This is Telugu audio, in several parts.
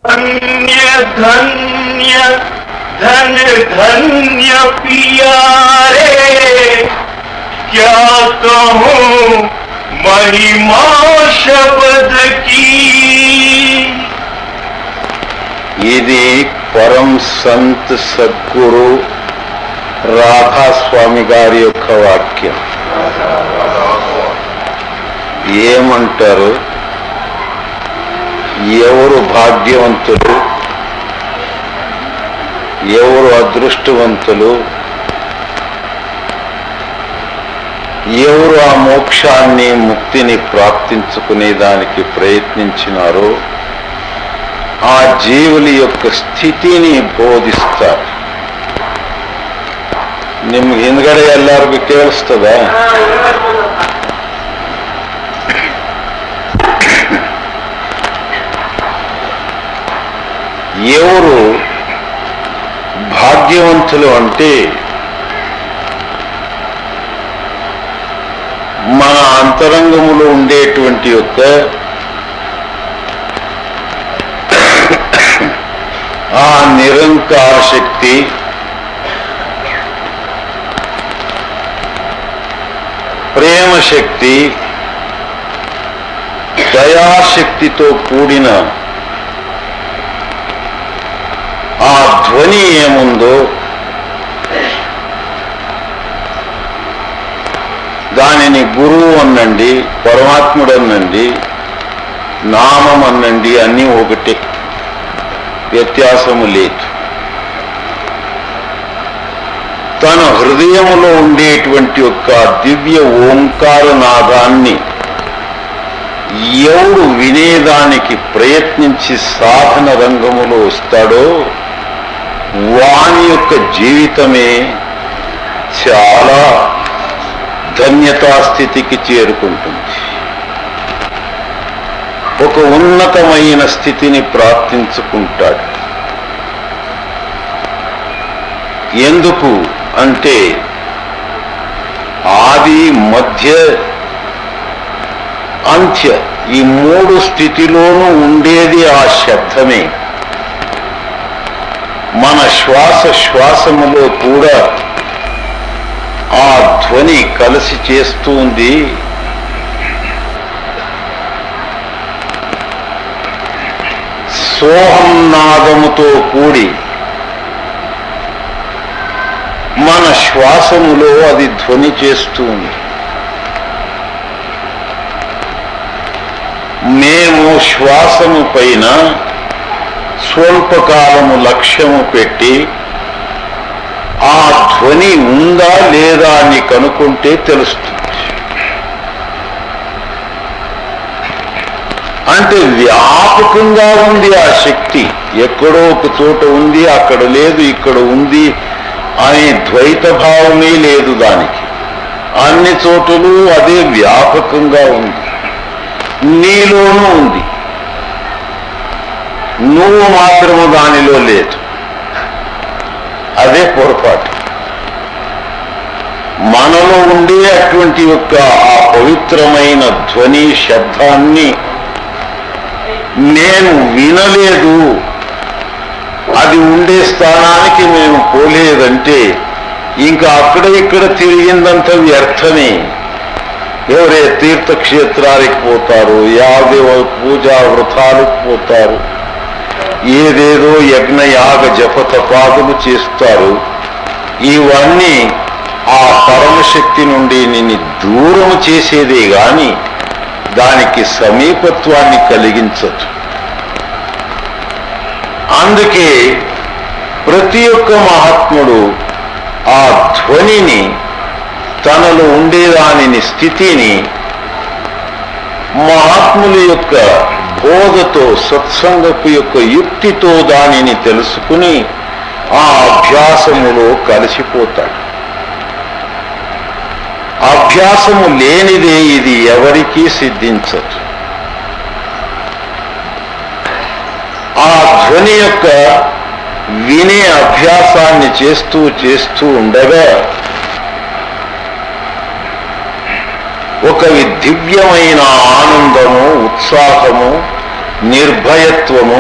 धन्य धन्य धन धन्य पिया रे, क्या कहूँ महिमा शब्द की। ఇది పరం సంత్ సద్గురు రాధాస్వామి గారి యొక్క వాక్యం. ఏమంటారు? ఎవరు భాగ్యవంతులు, ఎవరు అదృష్టవంతులు, ఎవరు ఆ మోక్షాన్ని ముక్తిని ప్రాప్తించుకునే దానికి ప్రయత్నించినారో ఆ జీవుల యొక్క స్థితిని ಬೋಧಿಸ್ತಾರೆ. ನಿಮ್ಗೆ ಹಿಂದ್ಗಡೆ ಎಲ್ಲರಿಗೂ ಕೇಳಿಸ್ತದ? ఎవరు భాగ్యవంతులు అంటే మన అంతరంగములో ఉండేటువంటి యొక్క ఆ నిరంకార శక్తి, ప్రేమ శక్తి, దయాశక్తితో కూడిన ఆ ధ్వని ఏముందో దానిని గురువు అనండి, పరమాత్ముడు అనండి, నామం అనండి, అన్నీ ఒకటే, వ్యత్యాసము లేదు. తన హృదయములో ఉండేటువంటి యొక్క దివ్య ఓంకార నాదాన్ని ఎవడు వినేదానికి ప్రయత్నించి సాధన రంగములో వస్తాడో వాని యొక్క జీవితమే చాలా ధన్యతాస్థితికి చేరుకుంటుంది. ఒక ఉన్నతమైన స్థితిని ప్రాప్తించుకుంటాడు. ఎందుకు అంటే ఆది, మధ్య, అంత్య ఈ మూడు స్థితిలోనూ ఉండేది ఆ శబ్దమే. మన శ్వాసములో కూడా ఆ ధ్వని కలిసి చేస్తుంది. సోహం నాదముతో కూడి మన శ్వాసములో అది ధ్వని చేస్తుంది. మేము శ్వాసము పైన స్వల్పకాలము లక్ష్యము పెట్టి ఆ ధ్వని ఉందా లేదా అని కనుక్కుంటే తెలుస్తుంది. అంటే వ్యాపకంగా ఉంది ఆ శక్తి. ఎక్కడో ఒక చోట ఉంది, అక్కడ లేదు, ఇక్కడ ఉంది అనే ద్వైత భావమే లేదు దానికి. అన్ని చోటులు అదే వ్యాపకంగా ఉంది. నీలోనూ ఉంది, నువ్వు మాత్రము దానిలో లేదు. అదే పొరపాటు. మనలో ఉండే అటువంటి యొక్క ఆ పవిత్రమైన ధ్వని శబ్దాన్ని నేను వినలేదు, అది ఉండే స్థానానికి మేము పోలేదంటే ఇంకా అక్కడ ఇక్కడ తిరిగిందంత వ్యర్థమే. ఎవరే తీర్థక్షేత్రాలకు పోతారు, యాదేవ పూజా వ్రతాలకు పోతారు, ఏదేదో యజ్ఞ యాగ జపతపాదులు చేస్తారు. ఇవన్నీ ఆ పరమశక్తి నుండి నిన్ను దూరం చేసేదే గాని దానికి సమీపత్వాన్ని కలిగించదు. అందుకే ప్రతి ఒక్క మహాత్ముడు ఆ ధ్వనిని, తనలో ఉండేదానిని, స్థితిని మహాత్ముల యొక్క బోధతో, సత్సంగపు యొక్క యుక్తితో దానిని తెలుసుకుని ఆ అభ్యాసములో కలిసిపోతాడు. అభ్యాసము లేనిదే ఇది ఎవరికీ సిద్ధించదు. ఆ ధ్వని యొక్క వినే అభ్యాసాన్ని చేస్తూ చేస్తూ ఉండగా ఒక దివ్యమైన ఆనందము, ఉత్సాహము, నిర్భయత్వము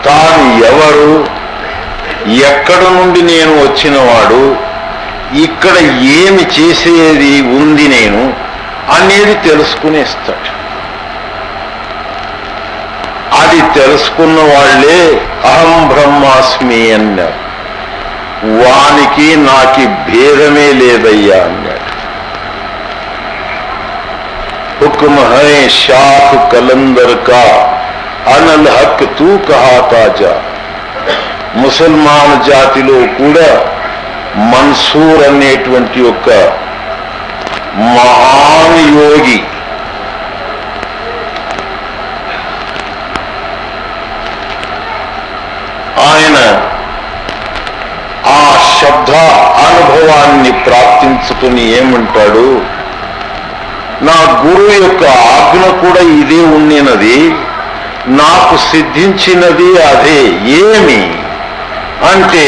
తాను ఎవరు, ఎక్కడ నుండి నేను వచ్చినవాడు, ఇక్కడ ఏమి చేసేది ఉంది నేను అనేది తెలుసుకునేస్తాడు. అది తెలుసుకున్న వాళ్లే అహం బ్రహ్మాస్మి అన్నారు. వానికి నాకి భేదమే లేదయ్యా అన్నాడు. हुक्म है शाख कलंदर का అనల్ హక్ తూ కహా తాజా. ముసల్మాన్ జాతిలో కూడా మన్సూర్ అనేటువంటి ఒక మహాన్ యోగి ఆయన ఆ శబ్ద అనుభవాన్ని ప్రాప్తించుకుని ఏమంటాడు, నా గురువు యొక్క ఆజ్ఞ కూడా ఇదే ఉండినది, నాకు సిద్ధించినది అదే. ఏమి అంటే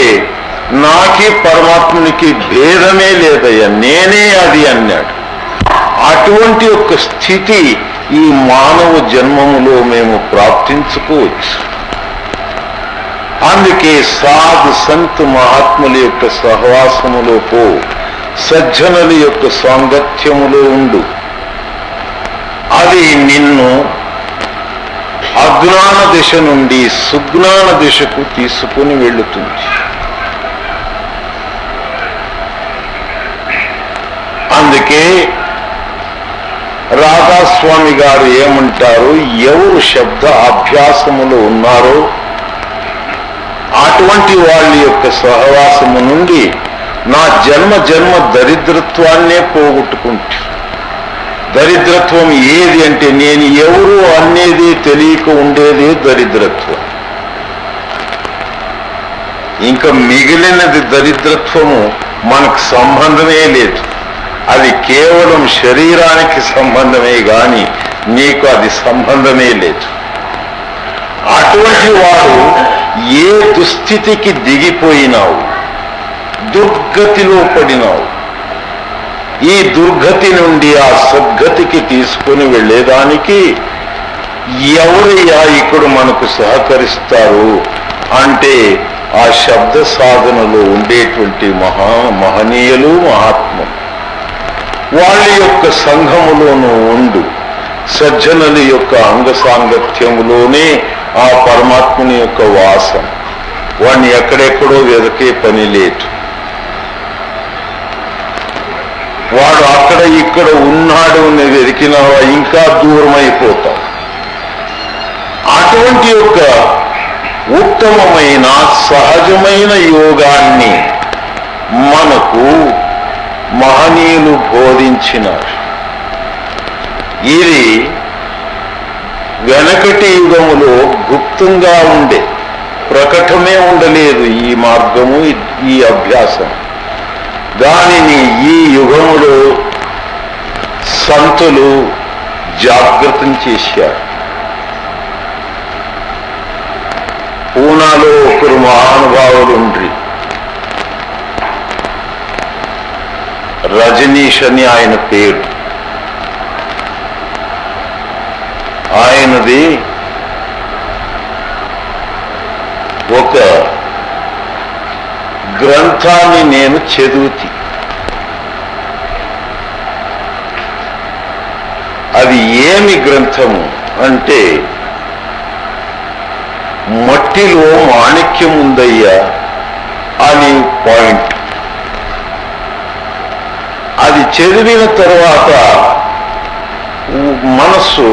నాకి పరమాత్మునికి భేదమే లేదయ్యా, నేనే అది అన్నాడు. అటువంటి ఒక స్థితి ఈ మానవ జన్మములో మేము ప్రాప్తించుకోవచ్చు. అందుకే సాధు సంత మహాత్ముల యొక్క సహవాసములో పో, సజ్జనుల యొక్క సాంగత్యములో ఉండు. అది నిన్ను అజ్ఞాన దిశ నుండి సుజ్ఞాన దిశకు తీసుకుని వెళుతుంది. అందుకే రాధాస్వామి గారు ఏమంటారు, ఎవరు శబ్ద అభ్యాసములో ఉన్నారో అటువంటి వాళ్ళ యొక్క సహవాసము నుండి నా జన్మ జన్మ దరిద్రత్వాన్నే పోగొట్టుకుంటారు. దరిద్రత్వం ఏది అంటే నేను ఎవరు అనేది తెలియక ఉండేదే దరిద్రత్వం. ఇంకా మిగిలినది దరిద్రత్వము మనకు సంబంధమే లేదు. అది కేవలం శరీరానికి సంబంధమే గాని నీకు అది సంబంధమే లేదు. అటువంటి వాడు ఏ దుస్థితికి దిగిపోయినావు, దుర్గతిలో పడినావు, ఈ దుర్గతి నుండి ఆ సద్గతికి తీసుకుని వెళ్ళేదానికి ఎవరయ్యా ఇక్కడ మనకు సహకరిస్తారు అంటే ఆ శబ్ద సాధనలో ఉండేటువంటి మహనీయులు, మహాత్ములు. వాళ్ళ యొక్క సంఘములోనూ ఉండు, సజ్జనుల యొక్క అంగ సాంగత్యములోనే ఆ పరమాత్ముని యొక్క వాసం. వాడిని ఎక్కడెక్కడో వెదకే పని లేదు. వాడు అక్కడ ఇక్కడ ఉన్నాడు అని వెతికినావా ఇంకా దూరం అయిపోతాం. అటువంటి యొక్క ఉత్తమమైన సహజమైన యోగాన్ని మనకు మహనీయులు బోధించినారు. ఇది వెనకటి యుగములో గుప్తంగా ఉండే, ప్రకటమే ఉండలేదు ఈ మార్గము, ఈ అభ్యాసం. దానిని ఈ యుగములో సంతులు జాగృతం చేశారు. పూనాలో ఒకరు మహానుభావులు ఉండ్రి, రజనీష్ అని ఆయన పేరు. ఆయనది ఒక గ్రంథాన్ని నేను చదువుతి. అది ఏమి గ్రంథము అంటే, మట్టిలో మాణిక్యం ఉందయ్యా అని పాయింట్. అది చదివిన తర్వాత మనస్సు,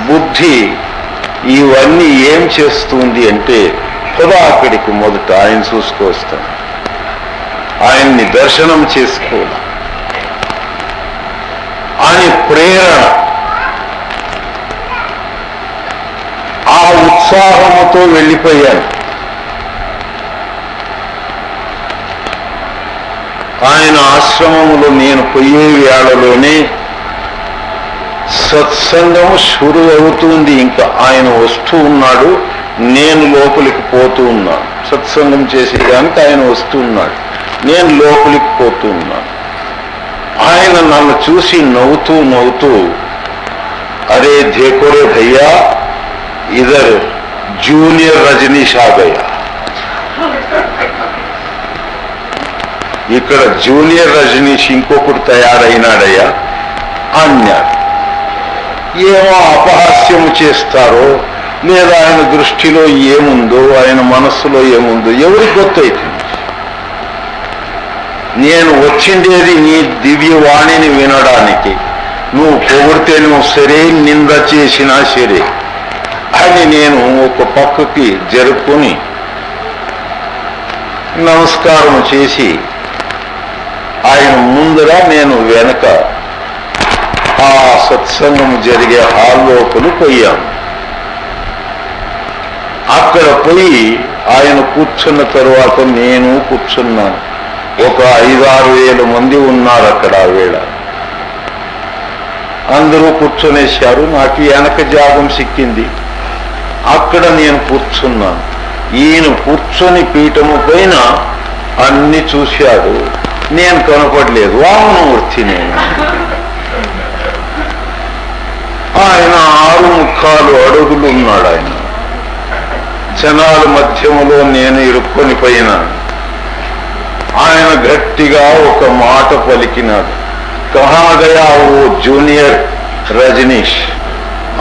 బుద్ధి ఇవన్నీ ఏం చేస్తుంది అంటే, పద అక్కడికి మొదట ఆయన చూసుకొస్తాను, ఆయన్ని దర్శనం చేసుకోవాలి అని ప్రేరణ. ఆ ఉత్సాహంతో వెళ్ళిపోయాను. ఆయన ఆశ్రమములో నేను పోయే వేళలోనే సత్సంగము షురు అవుతుంది. ఇంకా ఆయన వస్తూ ఉన్నాడు, నేను లోపలికి పోతూ ఉన్నాను. సత్సంగం చేసేదానికి ఆయన వస్తూ ఉన్నాడు, నేను లోపలికి పోతూ ఉన్నాను. ఆయన నన్ను చూసి నవ్వుతూ నవ్వుతూ, అరే దేఖోరే భయ్యా ఇధర్ జూనియర్ రజనీష్ ఆ గయా. ఇక్కడ జూనియర్ రజనీష్ ఇంకొకటి తయారైనాడయ్యా అన్నాడు. ఏమో అపహాస్యము చేస్తారో లేదా ఆయన దృష్టిలో ఏముందో ఆయన మనస్సులో ఏముందో ఎవరికి గుర్తయితుంది. నేను వచ్చిండేది నీ దివ్యవాణిని వినడానికి. నువ్వు పొగిడితే నువ్వు సరే, నింద చేసినా సరే అని నేను ఒక పక్కకి జరుపుకొని నమస్కారం చేసి ఆయన ముందర నేను వెనక ఆ సత్సంగం జరిగే హాల్ లోపలి పోయాను. అక్కడ పోయి ఆయన కూర్చున్న తరువాత నేను కూర్చున్నాను. ఒక 5-6 వేల మంది ఉన్నారు అక్కడ ఆ వేళ. అందరూ కూర్చొనేశారు. నాకు వెనక జాగం సిక్కింది. అక్కడ నేను కూర్చున్నాను. ఈయన కూర్చొని పీఠము పైన అన్ని చూశాడు. నేను కనపడలేదు. వామనమూర్తి నేను. ఆయన 6.25 అడుగులు ఉన్నాడు. ఆయన జనాల మధ్యములో నేను ఇరుక్కొని పోయినాను. ఆయన గట్టిగా ఒక మాట పలికినాడు. కహా గయా ఓ జూనియర్ రజనీష్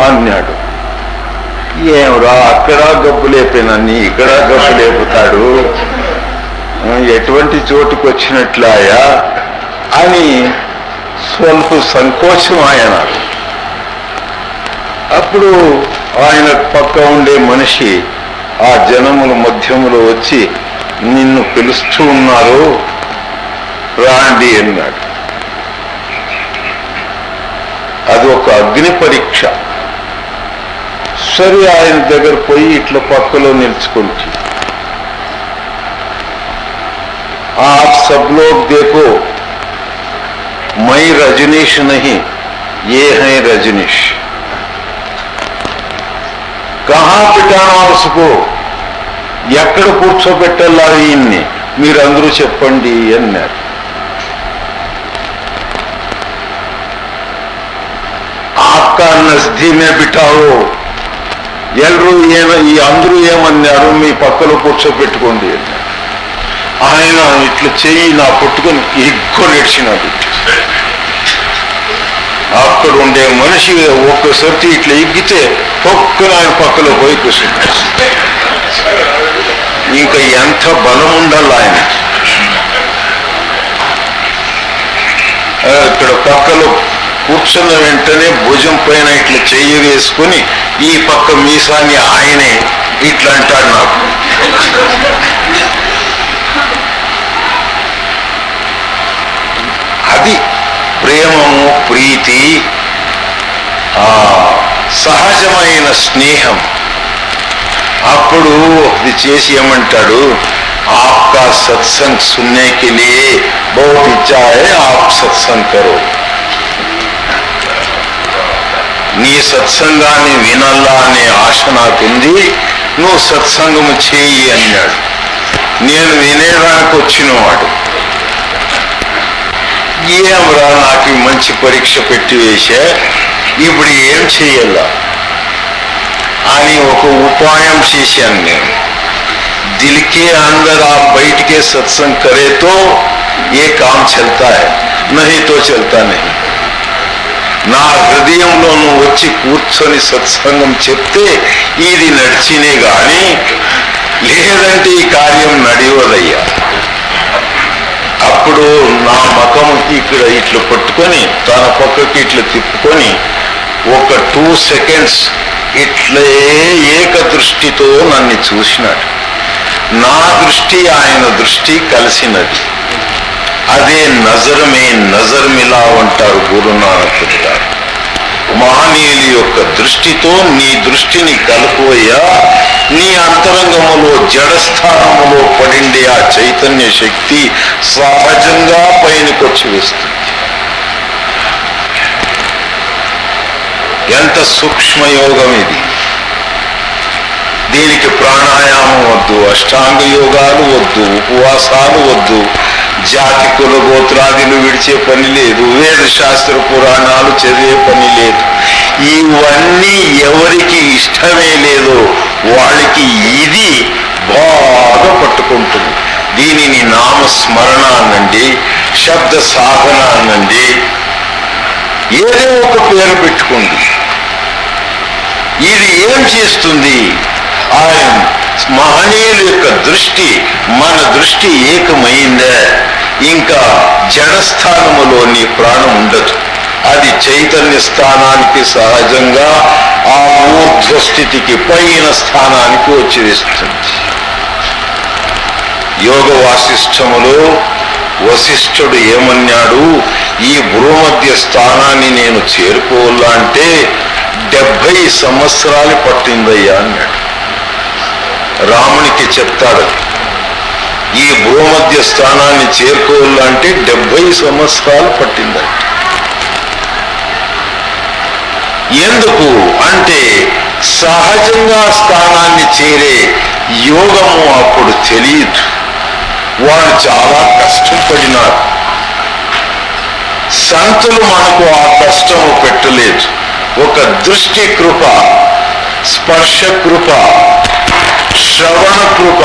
అన్నాడు. ఏమరా అక్కడ గబ్బు లేపినన్ని ఇక్కడ గబ్బు లేపుతాడు, ఎటువంటి చోటుకు వచ్చినట్లాయా అని స్వల్ప సంకోచం ఆయన. అప్పుడు ఆయన పక్క ఉండే మనిషి ఆ జనముల మధ్యములో వచ్చి, నిన్ను పిలుస్తూ ఉన్నారు రాండి అన్నాడు. అది ఒక అగ్ని పరీక్ష. సరే ఆయన దగ్గర పోయి ఇట్లా పక్కలో నిల్చుకుంటే, आप सब लोग देखो मैं रजनीश नहीं, ये है रजनीश. कहां बिठाना उसको, ఎక్కడ కూర్చోబెట్టాలా ఈయన్ని మీరందరూ చెప్పండి అన్నారు. आपका नजदी में बिठाओ. ఎల్లరూ ఈ అందరూ ఏమన్నారు, మీ పక్కలో కూర్చోబెట్టుకోండి అన్నారు. ఆయన ఇట్లా చెయ్యి నా పట్టుకొని ఎక్కువ నడిచినాడు. అక్కడ ఉండే మనిషి ఒక్కసారి ఇట్లా ఎగ్గితే పక్కన ఆయన పక్కలో పోయి కూర్చుంటాడు. ఇంకా ఎంత బలం ఉండాలి ఆయన. ఇక్కడ పక్కలో కూర్చున్న వెంటనే భుజం పైన ఇట్లా చెయ్యి వేసుకుని ఈ పక్క మీసాన్ని ఆయనే ఇట్లా అంటాడు నాకు. అది ప్రేమము, ప్రీతి, సహజమైన స్నేహం. అప్పుడు అది చేసి ఏమంటాడు, आपका सत्संग सुनने के लिए बहुत इच्छा है, आप सत्संग करो. నీ సత్సంగాన్ని వినాలా అనే ఆశ నాకుంది, నువ్వు సత్సంగము చేయి అన్నాడు. నేను వినేదానికి వచ్చినవాడు. ఏమరా నాకు మంచి పరీక్ష పెట్టి వేసా, ఇప్పుడు ఏం చెయ్యాలా అని ఒక ఉపాయం చేశాను నేను. दिल के अंदर आप बैठ के सत्संग करे तो ये काम चलता है, नहीं तो चलता नहीं. నా హృదయంలో నువ్వు వచ్చి కూర్చొని సత్సంగం చెప్తే ఇది నడిచినే గాని, లేదంటే ఈ కార్యం నడివదయ్యా. అప్పుడు నా ముఖంకి ఇక్కడ ఇట్లా పట్టుకొని తన పక్కకి ఇట్లా తిప్పుకొని ఒక 2 సెకండ్స్ ఇట్లే ఏక దృష్టితో నన్ను చూసినాడు. నా దృష్టి ఆయన దృష్టి కలిసినది. అదే నజర్ మే నజర్ మిలా అంటారు గురునానక్ గారు. మహనీయుల యొక్క దృష్టితో నీ దృష్టిని కలుపువయ్యా, నీ అంతరంగములో జడస్థానములో పడిండే ఆ చైతన్య శక్తి సహజంగా పైనకొచ్చి వేస్తుంది. ఎంత సూక్ష్మయోగం ఇది. దీనికి ప్రాణాయామం వద్దు, అష్టాంగ యోగాలు వద్దు, ఉపవాసాలు వద్దు, జాతి కుల గోత్రాదులు విడిచే పని లేదు, వేద శాస్త్ర పురాణాలు చదివే పని లేదు. ఇవన్నీ ఎవరికి ఇష్టమే లేదో వాళ్ళకి ఇది బాగా పట్టుకుంటుంది. దీనిని నామస్మరణ అనండి, శబ్ద సాధన అనండి, ఏదో ఒక పేరు పెట్టుకోండి. ఇది ఏం చేస్తుంది? ఆయన మహనీయుల యొక్క దృష్టి మన దృష్టి ఏకమైందే, ఇంకా జడస్థానములో నీ ప్రాణం ఉండదు. అది చైతన్య స్థానానికి సహజంగా ఆ ఊర్ధ్వ స్థితికి పైన స్థానానికి వచ్చేస్తుంది. యోగ వాసిష్టములో వశిష్ఠుడు ఏమన్నాడు? ఈ భూమధ్య స్థానాన్ని నేను చేరుకోవాలంటే 70 సంవత్సరాలు పట్టిందయ్యా అన్నాడు. రామునికి చెప్తాడు, ఈ భూమధ్య స్థానాన్ని చేరుకోవాలంటే 70 సంవత్సరాలు పట్టిందంట. ఎందుకు అంటే సహజంగా స్థానాన్ని చేరే యోగము అప్పుడు తెలియదు. వాళ్ళు చాలా కష్టపడినారు. సంతులు మనకు ఆ కష్టము పెట్టలేదు. ఒక దృష్టి కృప, స్పర్శ కృప, శ్రవణ కృప,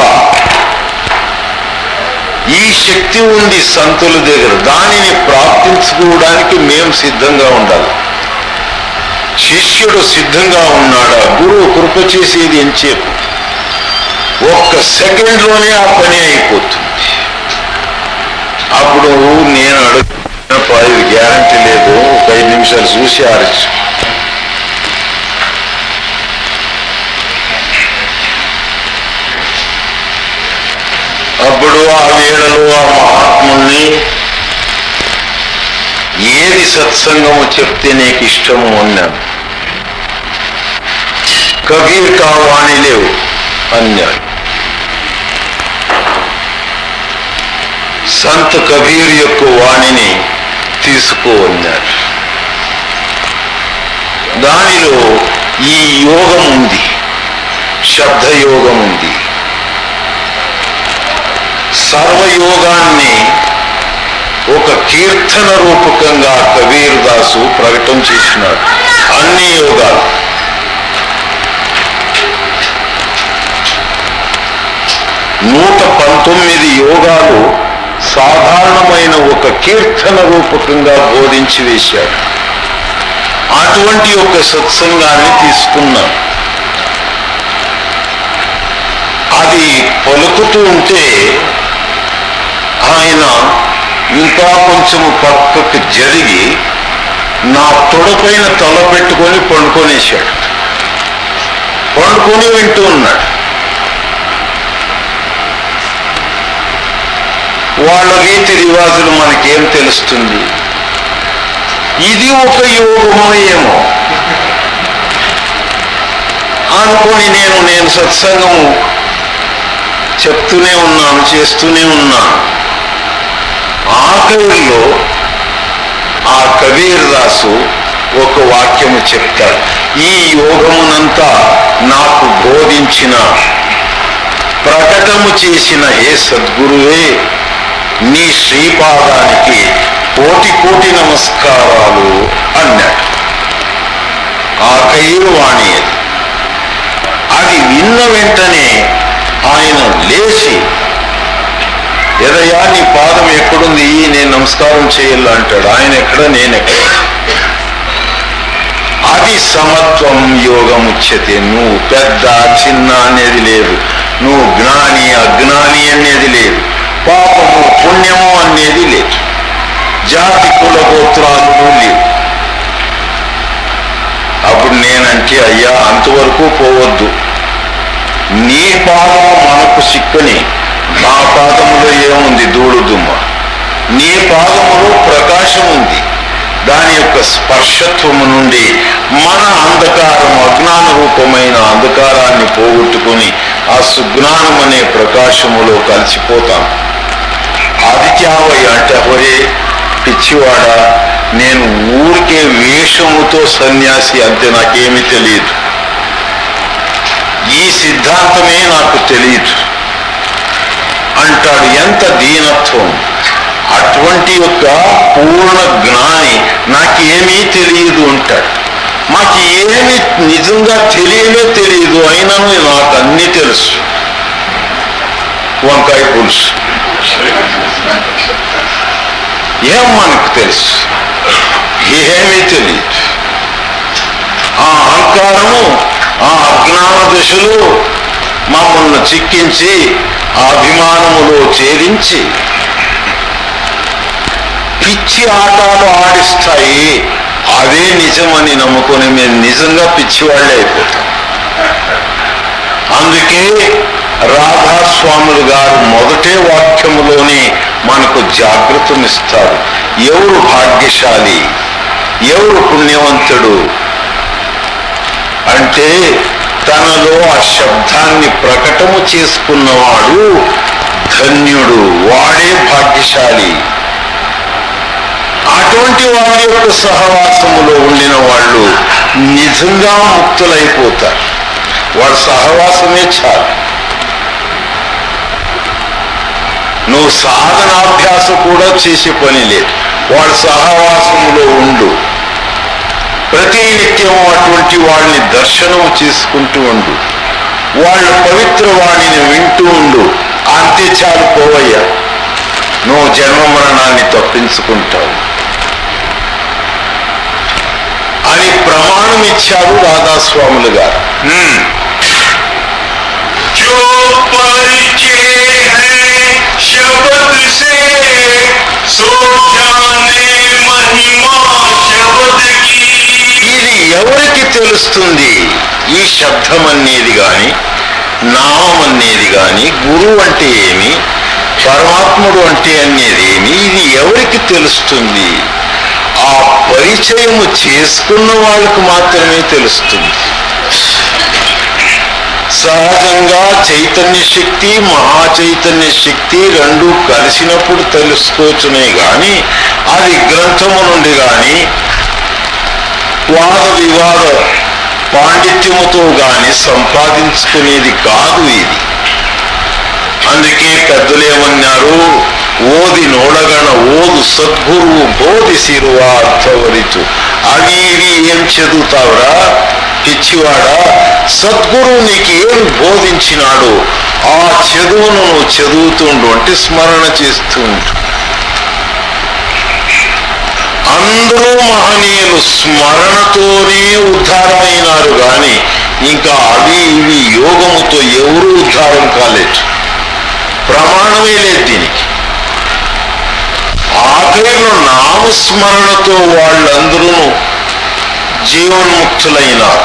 ఈ శక్తి ఉంది సంతుల దగ్గర. దానిని ప్రాప్తించుకోవడానికి మేము సిద్ధంగా ఉండాలి. శిష్యుడు సిద్ధంగా ఉన్నాడా? గురువు కృప చేసేది ఎంచేపు, ఒక్క సెకండ్లోనే ఆ పని అయిపోతుంది. అప్పుడు నేను అడుగుతున్న గ్యారంటీ లేదు, ఒక 5 నిమిషాలు చూసి ఆరచ్చు. అప్పుడు ఆ వేళలో ఆ మహాత్ముల్ని ఏది సత్సంగము చెప్తే నీకు ఇష్టము అన్నాను. కబీర్ కా వాణి లేవు అన్నాడు. సంత కబీర్ యొక్క వాణిని తీసుకో అన్నారు. దానిలో ఈ యోగం ఉంది, శబ్దయోగం ఉంది. సర్వయోగాన్ని ఒక కీర్తన రూపకంగా కబీర్ దాసు ప్రకటన చేసినాడు. అన్ని యోగాలు, నూట 19 యోగాలు సాధారణమైన ఒక కీర్తన రూపకంగా బోధించి వేశాడు. అటువంటి ఒక సత్సంగాన్ని తీసుకున్నాం. అది పలుకుతూ ఉంటే ఆయన ఇంకా కొంచెము పక్కకు జరిగి నా తొడపైన తల పెట్టుకొని పండుకొనేశాడు. పండుకొని వింటూ ఉన్నాడు. వాళ్ళ రీతి రివాజులు మనకేం తెలుస్తుంది? ఇది ఒక యోగమో ఏమో అనుకొని నేను సత్సంగము చెప్తూనే ఉన్నాను, చేస్తూనే ఉన్నాను. ఆఖరిలో ఆ కబీర్ దాసు ఒక వాక్యము చెప్తాడు. ఈ యోగమునంతా నాకు బోధించిన, ప్రకటము చేసిన హే సద్గురువే, నీ శ్రీపాదానికి కోటి కోటి నమస్కారాలు అన్నాడు. ఆ కైరువాణి అది విన్న వెంటనే ఆయన లేచి, ఎదయా నీ పాదం ఎక్కడుంది, నేను నమస్కారం చేయాల అంటాడు. ఆయన ఎక్కడ, నేనెక్కడ. అది సమత్వం యోగం ఉచ్యతే. నువ్వు పెద్ద చిన్న అనేది లేదు, నువ్వు జ్ఞాని అజ్ఞాని అనేది లేదు, పాపము పుణ్యము అనేది లేదు, జాతి కుల గోత్రాలు లేవు. అప్పుడు నేనంటే, అయ్యా అంతవరకు పోవద్దు, నీ పాదము మనకు సిక్కని, నా పాదములో ఏముంది ధూళి దుమ్మ, నీ పాదములో ప్రకాశం ఉంది. దాని యొక్క స్పర్శత్వము నుండి మన అంధకారం, అజ్ఞాన రూపమైన అంధకారాన్ని పోగొట్టుకుని ఆ సుజ్ఞానం అనే ప్రకాశములో కలిసిపోతాం. ఆదిత్యావయ్య అంటే, ఒరే పిచ్చివాడా, నేను ఊరికే వేషముతో సన్యాసి అంతే, నాకేమీ తెలియదు, ఈ సిద్ధాంతమే నాకు తెలియదు అంటాడు. ఎంత దీనత్వం! అటువంటి యొక్క పూర్ణ జ్ఞాని నాకేమీ తెలియదు అంటాడు. మాకు ఏమి నిజంగా తెలియదు, అయినను నాకు అన్నీ తెలుసు. వంకాయ పులుసు ఏం మనకు తెలుసు? ఏమీ తెలియదు. ఆ అహంకారము, ఆ అజ్ఞాన దశలు మమ్మల్ని చిక్కించి ఆ అభిమానములో చేరించి పిచ్చి ఆటలు ఆడిస్తాయి. అదే నిజమని నమ్ముకొని మేము నిజంగా పిచ్చివాళ్ళే అయిపోతాం. అందుకే రాధాస్వాములు గారు మొదటే వాక్యములోనే మనకు జాగృతమిస్తారు. ఎవరు భాగ్యశాలి, ఎవరు పుణ్యవంతుడు అంటే తనలో ఆ శబ్దాన్ని ప్రకటము చేసుకున్నవాడు ధన్యుడు, వాడే భాగ్యశాలి. అటువంటి వారి యొక్క సహవాసములో ఉండిన వాళ్ళు నిజంగా ముక్తులైపోతారు. వాడి సహవాసమే చాలు. నువ్వు సాధనాభ్యాసం కూడా చేసే పని లేదు, వాడి సహవాసములో ఉండు. ప్రతి నిత్యం అటువంటి వాళ్ళని దర్శనం చేసుకుంటూ ఉండు, వాళ్ళ పవిత్ర వాణిని వింటూ ఉండు. అంతే చాలు, పోవయ్యా, నువ్వు జన్మ మరణాన్ని తప్పించుకుంటావు అని ప్రమాణం ఇచ్చారు రాధాస్వాములు గారు. जो परिचय है शब्द से सो जाने महिमा शब्द की. ఇది ఎవరికి తెలుస్తుంది? ఈ శబ్దం అనేది గాని, నామం అనేది గాని, గురువు అంటే ఏమి, పరమాత్ముడు అంటే అనేది ఏమి, ఇది ఎవరికి తెలుస్తుంది? ఆ పరిచయము చేసుకున్న వాళ్ళకు మాత్రమే తెలుస్తుంది. సహజంగా చైతన్య శక్తి, మహాచైతన్య శక్తి రెండు కలిసినప్పుడు తెలుసుకోవచ్చునే గాని అది గ్రంథము నుండి గాని వాద వివాద పాండిత్యముతో గాని సంపాదించుకునేది కాదు ఇది. అందుకే పెద్దలేమన్నారు, ఓది నోడగణ ఓదు సద్గురువు బోధిసిరువ అర్థవరిచు. అవి ఇవి ఏం చదువుతావురా పిచ్చివాడా? సద్గురువు నీకు ఏమి బోధించినాడు ఆ చదువును నువ్వు చదువుతుండు, అంటే స్మరణ చేస్తూ ఉండు. అందరూ మహనీయులు స్మరణతోనే ఉద్ధారమైనారు గాని ఇంకా అవి ఇవి యోగముతో ఎవరూ ఉద్ధారం కాలేదు. ప్రమాణమే లేదు దీనికి. ఆఖరిలో నామస్మరణతో వాళ్ళందరూ జీవన్ముక్తులైనారు.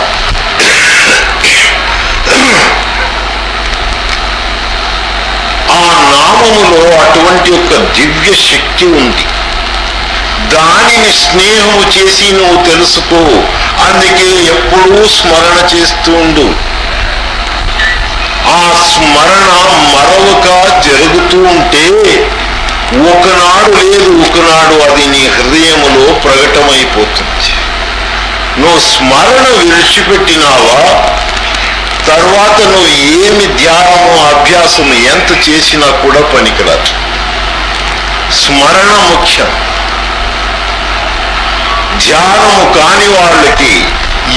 ఆ నామములో అటువంటి ఒక దివ్య శక్తి ఉంది. దానిని స్నేహము చేసి నువ్వు తెలుసుకో. అందుకే ఎప్పుడూ స్మరణ చేస్తూ ఉండు. ఆ స్మరణ మరొక జరుగుతూ ఉంటే ఒకనాడు లేదు ఒకనాడు అది నీ హృదయములో ప్రకటమైపోతుంది. నువ్వు స్మరణ విడిచిపెట్టినావా తర్వాత నువ్వు ఏమి ధ్యానము అభ్యాసము ఎంత చేసినా కూడా పనికిరాదు. స్మరణ ముఖ్యం. ధ్యానము కాని వాళ్ళకి,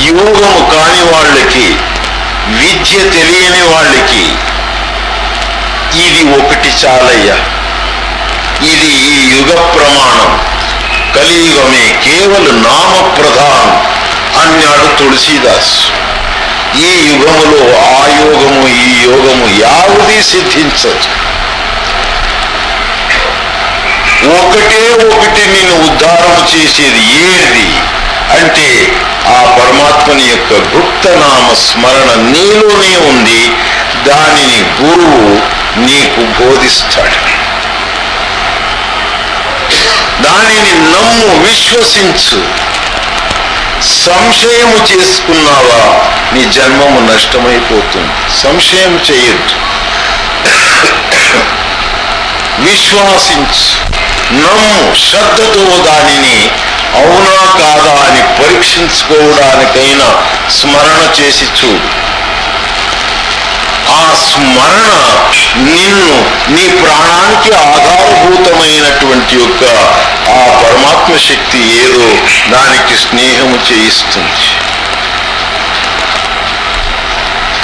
యోగము కాని వాళ్ళకి, విద్య తెలియని వాళ్ళకి ఇది ఒకటి చాలయ్యా. ఇది ఈ యుగ ప్రమాణం. కలియుగమే కేవల నామ ప్రధానం అన్నాడు తులసీదాస్. ఈ యుగములో ఆ యోగము ఈ యోగము యావది సిద్ధించదు. ఒకటే ఒకటి నిన్ను ఉద్ధారం చేసేది ఏది అంటే ఆ పరమాత్మని యొక్క గుప్తనామ స్మరణ నీలోనే ఉంది. దానిని గురువు నీకు బోధిస్తాడు. దానిని నమ్ము, విశ్వసించు. సంశయము చేసుకున్నావా నీ జన్మము నష్టమైపోతుంది. సంశయం చేయొద్దు. విశ్వాసించు, నమ్ము. శ్రద్ధతో దానిని అవునా కాదా అని పరీక్షించుకోవడానికైనా స్మరణ చేసి చూడు. ఆ స్మరణ నిన్ను నీ ప్రాణానికి ఆధారభూతమైనటువంటి యొక్క ఆ పరమాత్మ శక్తి ఏదో దానికి స్నేహము చేయిస్తుంది.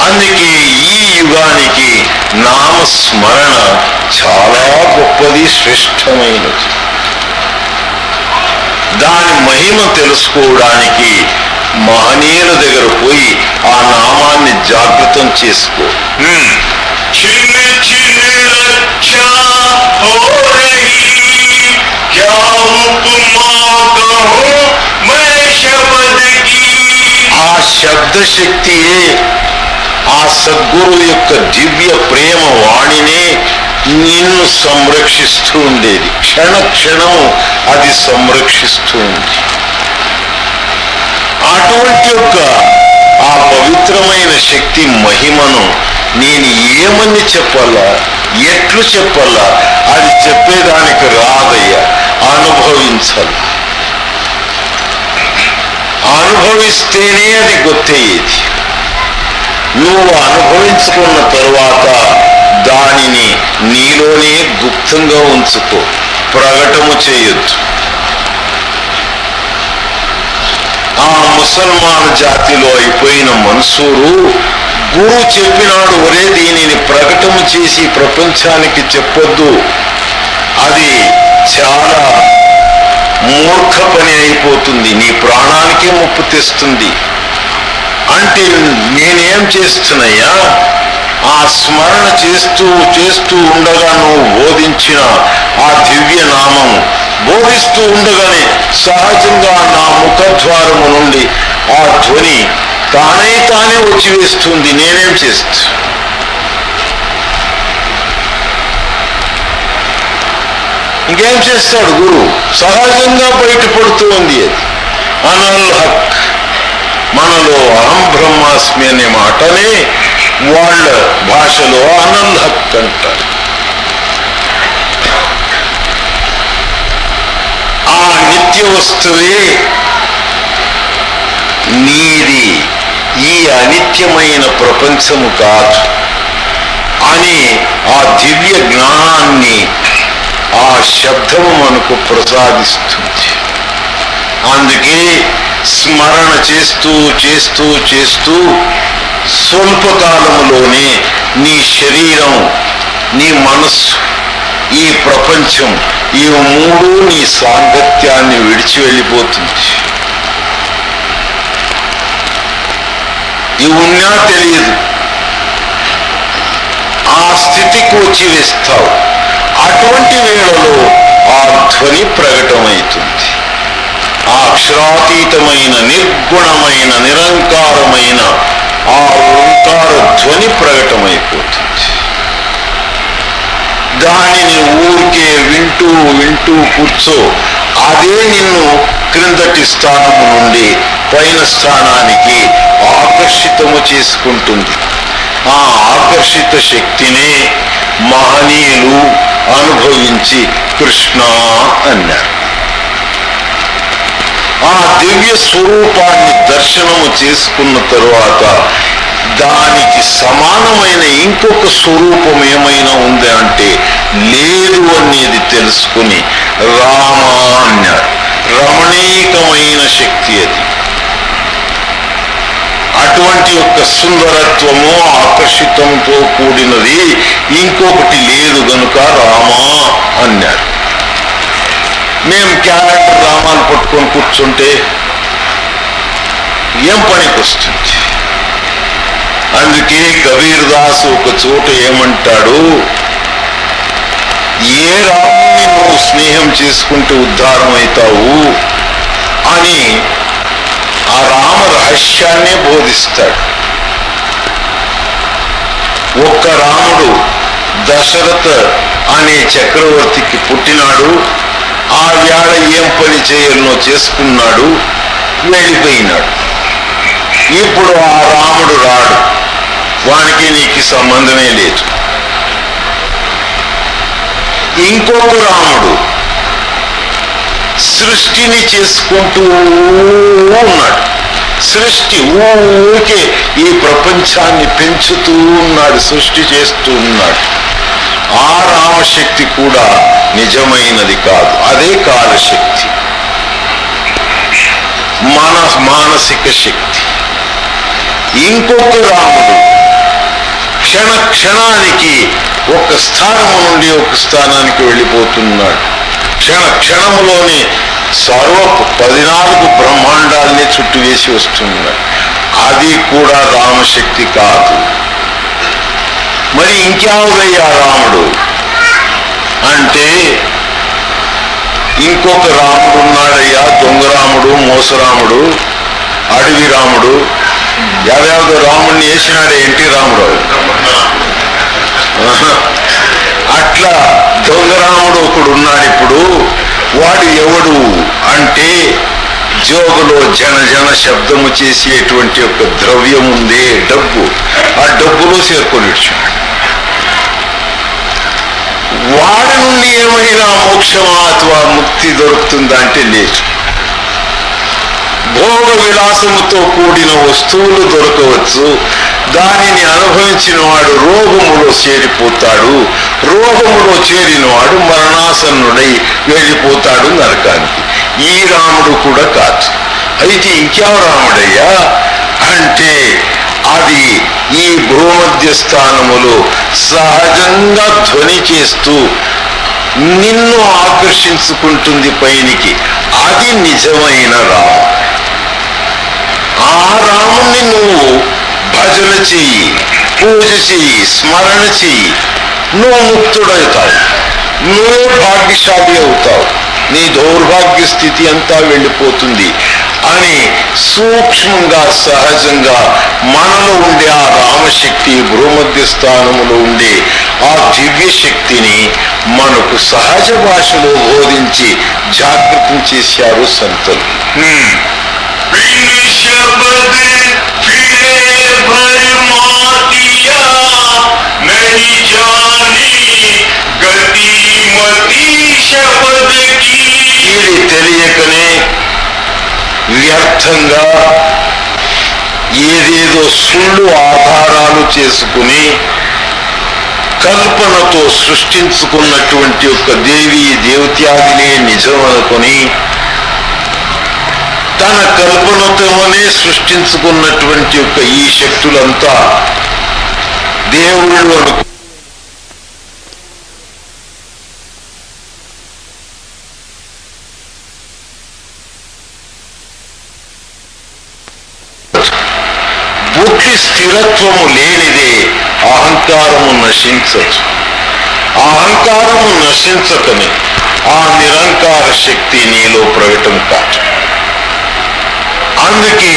అందుకే ఈ యుగానికి నామస్మరణ చాలా గొప్పది, శ్రేష్టమైనది. దాని మహిమ తెలుసుకోవడానికి మహనీయుల దగ్గర పోయి ఆ నామాన్ని జాగృతం చేసుకో. छिन छिन रक्षा हो रही, क्या उपमा कहूं मैं शब्द की. ఆ శబ్దశక్తియే ఆ సద్గురు యొక్క దివ్య ప్రేమ వాణినే నిన్ను సంరక్షిస్తూ ఉండేది. క్షణ క్షణము అది సంరక్షిస్తూ ఉంది. అటువంటి యొక్క ఆ పవిత్రమైన శక్తి మహిమను నేను ఏమని చెప్పాలా, ఎట్లు చెప్పాలా, అది చెప్పేదానికి రాదయ్యా, అనుభవించాలి. అనుభవిస్తేనే అది గొత్తయ్యేది. నువ్వు అనుభవించుకున్న తరువాత దానిని నీలోనే గుప్తంగా ఉంచుకో, ప్రకటము చేయొద్దు. ఆ ముసల్మాన్ జాతిలో అయిపోయిన మన్సూరు గురు చెప్పినాడు, ఒరే దీనిని ప్రకటన చేసి ప్రపంచానికి చెప్పొద్దు, అది చాలా మూర్ఖ పని అయిపోతుంది, నీ ప్రాణానికే ముప్పు తెస్తుంది అంటే నేనేం చేస్తున్నాయా, ఆ స్మరణ చేస్తూ చేస్తూ ఉండగా నువ్వు బోధించిన ఆ దివ్య నామము బోధిస్తూ ఉండగానే సహజంగా నా ముఖద్వారము నుండి ఆ ధ్వని తానే వచ్చి వేస్తుంది. నేనేం చేస్తా? ఇంకేం చేస్తాడు గురువు? సహజంగా బయటపడుతూ ఉంది అది. అనల్ హక్, మనలో అహం బ్రహ్మాస్మి అనే మాటనే వాళ్ళ భాషలో అనల్ హక్ అంటారు. ఆ నిత్య వస్తువే నీది, ఈ అనిత్యమైన ప్రపంచము కాదు అని ఆ దివ్య జ్ఞానాన్ని ఆ శబ్దము మనకు ప్రసాదిస్తుంది. అందుకే స్మరణ చేస్తూ చేస్తూ చేస్తూ స్వల్పకాలములోనే నీ శరీరం, నీ మనస్సు, ఈ ప్రపంచం, ఈ మూడు నీ సాంగత్యాన్ని విడిచి వెళ్ళిపోతుంది. ఇవి ఉన్నా తెలియదు, ఆ స్థితికి వచ్చి వేస్తావు. అటువంటి వేళలో ఆ ధ్వని ప్రకటమవుతుంది. ఆ అక్షరాతీతమైన నిర్గుణమైన నిరంకారమైన ఆ ఓంకార ధ్వని ప్రకటమైపోతుంది. దానిని ఊరికే వింటూ వింటూ కూర్చో, అదే నిన్ను క్రిందటి స్థానము నుండి పైన స్థానానికి ఆకర్షితము చేసుకుంటుంది. ఆ ఆకర్షిత శక్తినే మహనీయులు అనుభవించి కృష్ణ అన్నారు. ఆ దివ్య స్వరూపాన్ని దర్శనము చేసుకున్న తరువాత దానికి సమానమైన ఇంకొక స్వరూపం ఏమైనా ఉంది అంటే లేదు అనేది తెలుసుకుని రామ అన్నారు. రమణీకమైన శక్తి అది. అటువంటి యొక్క సుందరత్వము ఆకర్షితంతో కూడినది ఇంకొకటి లేదు గనుక రామా అన్నారు. మేము క్యాలెండర్ రామాలు పట్టుకొని కూర్చుంటే ఏం పనికి వస్తుంది? అందుకే కబీర్ దాస్ ఒక చోట ఏమంటాడు, ఏ రాముని నువ్వు స్నేహం చేసుకుంటూ ఉద్ధారం అవుతావు అని ఆ రామ రహస్యాన్నే బోధిస్తాడు. ఒక్క రాముడు దశరథ అనే చక్రవర్తికి పుట్టినాడు. ఆ వేళ ఏం పని చేయాలనో చేసుకున్నాడు, వెళ్ళిపోయినాడు. ఇప్పుడు ఆ రాముడు రాడు, వానికి నీకు సంబంధమే లేదు. ఇంకొక రాముడు సృష్టిని చేసుకుంటూ ఉన్నాడు. సృష్టి ఊరికే ఈ ప్రపంచాన్ని పెంచుతూ ఉన్నాడు, సృష్టి చేస్తూ ఉన్నాడు. ఆ రామశక్తి కూడా నిజమైనది కాదు, అదే కాలశక్తి, మానసిక శక్తి. ఇంకొక రాముడు క్షణ క్షణానికి ఒక స్థానం నుండి ఒక స్థానానికి వెళ్ళిపోతున్నాడు. క్షణ క్షణములోని 14 బ్రహ్మాండాల్ని చుట్టువేసి వస్తున్నాడు. అది కూడా రామశక్తి కాదు. మరి ఇంకెవరయ్యా రాముడు అంటే ఇంకొక రాముడు ఉన్నాడయ్యా. దొంగ రాముడు, మోసరాముడు, అడవి రాముడు, యావ్యావో రాముడిని వేసినాడే ఎన్టీ రాముడు. అట్లా దొంగ రాముడు ఒకడు ఉన్నాడు. ఇప్పుడు వాడు ఎవడు అంటే జోగులో జన జన శబ్దము చేసేటువంటి ఒక ద్రవ్యం ఉందే, డబ్బు. ఆ డబ్బులో చేరుకొని వాడి నుండి ఏమైనా మోక్షమా అథవా ముక్తి దొరుకుతుందా అంటే లేదు. భోగ విలాసముతో కూడిన వస్తువులు దొరకవచ్చు. దానిని అనుభవించిన వాడు రోగములో చేరిపోతాడు. రోగములో చేరిన వాడు మరణాసన్నుడై వెళ్ళిపోతాడు నరకానికి. ఈ రాముడు కూడా కాదు. అయితే ఇంకెవ రాముడయ్యా అంటే అది ఈ భూమధ్య స్థానములో సహజంగా ధ్వని చేస్తూ నిన్ను ఆకర్షించుకుంటుంది పైనికి. అది నిజమైన రాము. ఆ రాముణ్ణి నువ్వు భజన చెయ్యి, పూజ చెయ్యి, స్మరణ చెయ్యి, నువ్వు ముక్తుడవుతావు. నువ్వే భాగ్యశాలి అవుతావు. నీ దౌర్భాగ్య స్థితి అంతా వెళ్ళిపోతుంది అని సూక్ష్మంగా సహజంగా మనలో ఉండే ఆ రామశక్తి, భూమధ్య స్థానములో ఉండే ఆ దివ్య శక్తిని మనకు సహజ భాషలో బోధించి జాగృతం చేశారు సంతులు. ఇది తెలియకనే వ్యర్థంగా ఏదేదో సుళ్ళు ఆధారాలు చేసుకుని కల్పనతో సృష్టించుకున్నటువంటి ఒక దేవీ దేవత్యాదినే నిజం అనుకుని తన కల్పనతోనే సృష్టించుకున్నటువంటి యొక్క ఈ శక్తులంతా దేవుళ్ళు అనుకు బుద్ధి స్థిరత్వము లేనిదే అహంకారము నశించదు. అహంకారము నశించకని ఆ నిరంకార శక్తి నీలో ప్రకటన కాదు. అందుకే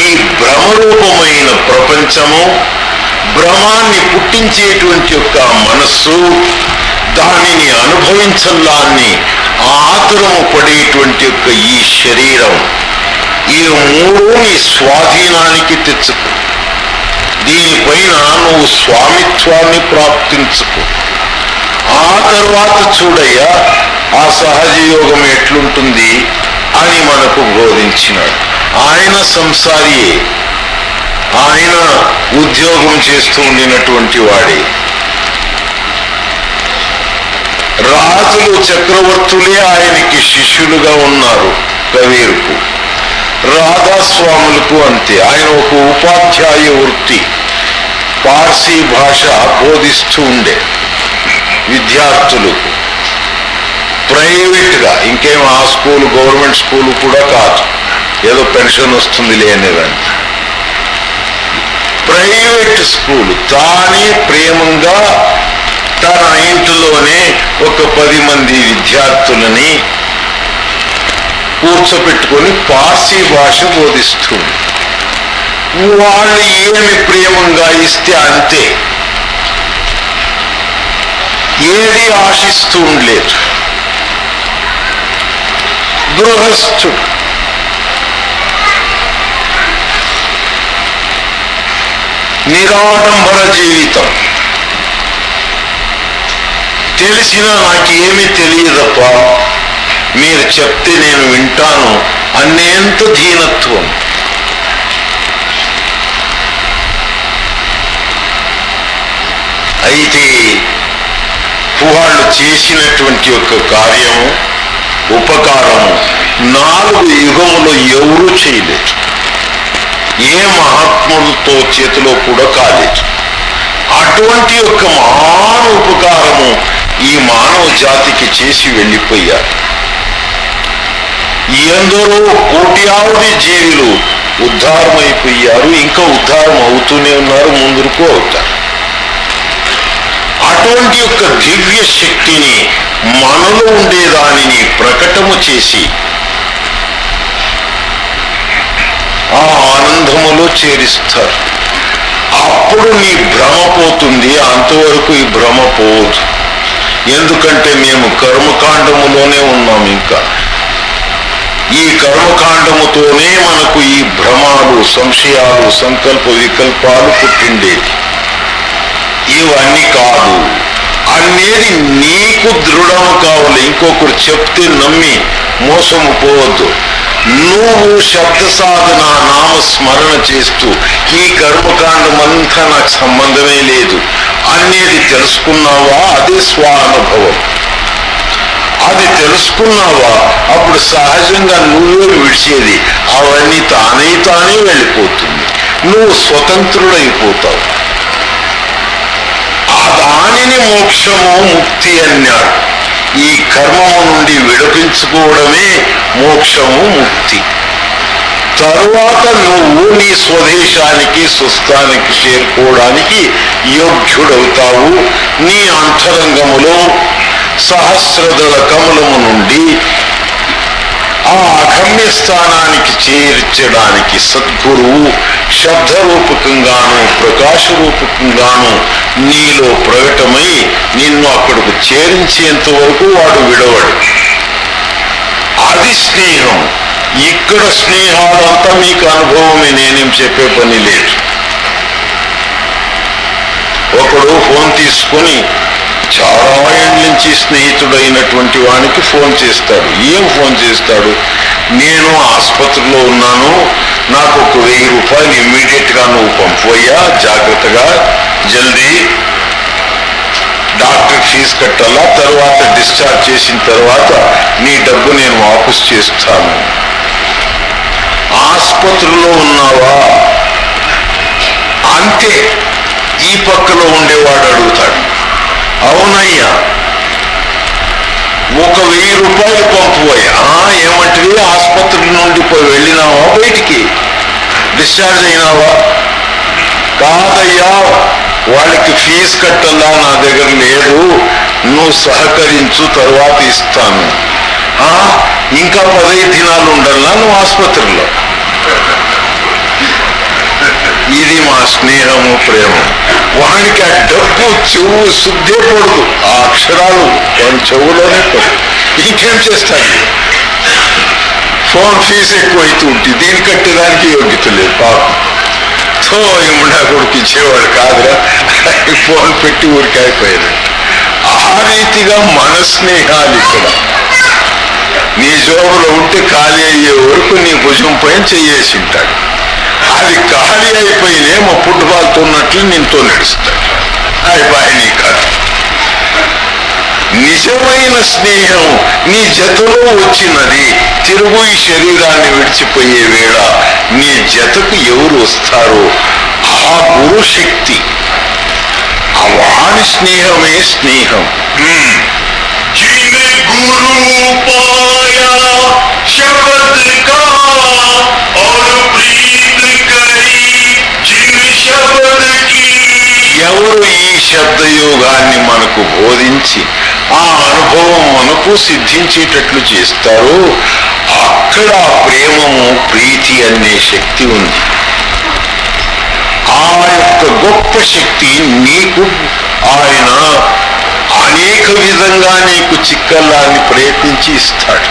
ఈ భ్రమరూపమైన ప్రపంచము, భ్రమాన్ని పుట్టించేటువంటి యొక్క మనస్సు, దానిని అనుభవించల్లాన్ని ఆతురము పడేటువంటి యొక్క ఈ శరీరం, ఈ మూడు నీ స్వాధీనానికి తెచ్చుకో. దీనిపైన నువ్వు స్వామిత్వాన్ని ప్రాప్తించుకో. ఆ తర్వాత చూడయ్యా ఆ సహజ యోగం ఎట్లుంటుంది అని మనకు బోధించినాడు. ఆయన సంసారియే, ఆయన ఉద్యోగం చేస్తూ ఉండినటువంటి వాడే. రాజులు చక్రవర్తులే ఆయనకి శిష్యులుగా ఉన్నారు. కవీరుకు, రాధాస్వాములకు అంతే. ఆయన ఒక ఉపాధ్యాయ వృత్తి, పార్సీ భాష బోధిస్తూ ఉండే విద్యార్థులకు ప్రైవేట్గా. ఇంకేం ఆ స్కూల్ గవర్నమెంట్ స్కూల్ కూడా కాదు, ఏదో పెన్షన్ వస్తుంది లేనిదని. Private school. తానే ప్రేమంగా తన ఇంటిలోనే ఒక 10 మంది విద్యార్థులని కూర్చోపెట్టుకొని పార్సీ భాష బోధిస్తుంది. వాళ్ళు ఏమి ప్రేమంగా ఇస్తే అంతే, ఏది ఆశిస్తూ ఉండలేదు. గృహస్థుడు. నిరాడంబర జీవితం. తెలిసినా నాకేమీ తెలియదప్ప, మీరు చెప్తే నేను వింటాను అనేంత దీనత్వం. అయితే వాళ్ళు చేసినటువంటి యొక్క కార్యము, ఉపకారము 4 యుగములో ఎవరూ చేయలేదు. ఏ మహాత్ములతో చేతిలో కూడా కాలేదు. అటువంటి యొక్క మహాన్ ఉపకారము ఈ మానవ జాతికి చేసి వెళ్ళిపోయారు. ఎందరో కోట్యావధి జీవులు ఉద్ధారమైపోయారు, ఇంకా ఉద్ధారం అవుతూనే ఉన్నారు, ముందుకు అవుతారు. అటువంటి యొక్క దివ్య శక్తిని మనలో ఉండేదానిని ప్రకటము చేసి ఆ ఆనందములో చేరిస్తారు. అప్పుడు నీ భ్రమ పోతుంది, అంతవరకు ఈ భ్రమ పోదు. ఎందుకంటే మేము కర్మకాండములోనే ఉన్నాం. ఇంకా ఈ కర్మకాండముతోనే మనకు ఈ భ్రమాలు, సంశయాలు, సంకల్ప వికల్పాలు పుట్టిండేది. ఇవన్నీ కాదు అనేది నీకు దృఢము కావాలి. ఇంకొకరు చెప్తే నమ్మి మోసము పోవద్దు. నువ్వు శబ్ద సాధన, నామస్మరణ చేస్తూ ఈ కర్మకాండమంతా నాకు సంబంధమే లేదు అనేది తెలుసుకున్నావా, అదే స్వానుభవం. అది తెలుసుకున్నావా, అప్పుడు సహజంగా నువ్వే విడిచేది అవన్నీ తానే వెళ్ళిపోతుంది. నువ్వు స్వతంత్రుడైపోతావు. ఆ దానిని మోక్షము, ముక్తి అన్నాడు. ఈ కర్మము నుండి విడిపించుకోవడమే మోక్షము, ముక్తి. తరువాత నువ్వు నీ స్వదేశానికి, స్వస్థానికి చేరుకోవడానికి యోగ్యుడవుతావు. నీ అంతరంగములో సహస్రదళ కమలము నుండి ఆ అగమ్య స్థానానికి చేర్చడానికి సద్గురువు శబ్దరూపకంగాను ప్రకాశరూపకంగాను నీలో ప్రకటమై నిన్ను అక్కడకు చేరించేంత వరకు వాడు విడవడు. అది స్నేహం. ఇక్కడ స్నేహాలంతా మీకు అనుభవమే, నేనేం చెప్పే పని లేదు. ఒకడు ఫోన్ తీసుకొని చాలా ఏళ్ళ నుంచి స్నేహితుడైనటువంటి వానికి ఫోన్ చేస్తాడు. ఏం ఫోన్ చేస్తాడు? నేను ఆసుపత్రిలో ఉన్నాను, నాకు ఒక 1000 రూపాయలు ఇమ్మీడియట్ గా నువ్వు పంపోయా, జాగ్రత్తగా జల్దీ డాక్టర్ ఫీజు కట్టాలా, తర్వాత డిశ్చార్జ్ చేసిన తర్వాత నీ డబ్బు నేను వాపసు చేస్తాను. ఆసుపత్రిలో ఉన్నావా? అంతే. ఈ పక్కలో ఉండేవాడు అడుగుతాడు, అవునయ్యా ఒక 1000 రూపాయలు పంపుపోయా, ఏమంటివి? ఆసుపత్రి నుండి వెళ్ళినావా, బయటికి డిశ్చార్జ్ అయినావా? కాదయ్యా, వాళ్ళకి ఫీజు కట్టల్లా నా దగ్గర లేదు, నువ్వు సహకరించు, తర్వాత ఇస్తాను. ఇంకా 15 దినాలు ఉండల్లా నువ్వు ఆసుపత్రిలో. ఇది మా స్నేహము, ప్రేమ. వానికి ఆ డబ్బు చెవు శుద్ధే పడదు, ఆ అక్షరాలు వాడి చెవులోనే పడదు. ఇంకేం చేస్తాడు? ఫోన్ ఫీజు ఎక్కువ అవుతూ ఉంటుంది, దీన్ని కట్టేదానికి యోగ్యత లేదు పాపం. సో ఇమ్మడా కొడుకు ఇచ్చేవాడు కాదురా, ఫోన్ పెట్టి ఊరికి అయిపోయాడు. ఆ రీతిగా మన స్నేహాలు ఇక్కడ నీ జోబులో ఉంటే ఖాళీ అయ్యే వరకు నీ భుజం పైన చెయ్యేసి ఉంటాడు. అది ఖాళీ అయిపోయినే మా ఫుట్బాల్తో ఉన్నట్లు నీతో నడుస్తాడు. అయిపోయి నీ కాదు. నిజమైన స్నేహం నీ జతలో వచ్చినది. తిరుగు ఈ శరీరాన్ని విడిచిపోయే వేళ నీ జతకు ఎవరు వస్తారో ఆ గురు శక్తి, ఆ వాడి స్నేహమే స్నేహం. गुरु पाया शब्द का और प्रीत करी जिन शब्द की. ఎవరు ఈ శబ్దయోగాన్ని మనకు బోధించి ఆ అనుభవం మనకు సిద్ధించేటట్లు చేస్తారో అక్కడ ప్రేమము, ప్రీతి అనే శక్తి ఉంది. ఆ యొక్క గొప్ప శక్తి నీకు ఆయన అనేక విధంగా నీకు చిక్కల్లాన్ని ప్రయత్నించి ఇస్తాడు.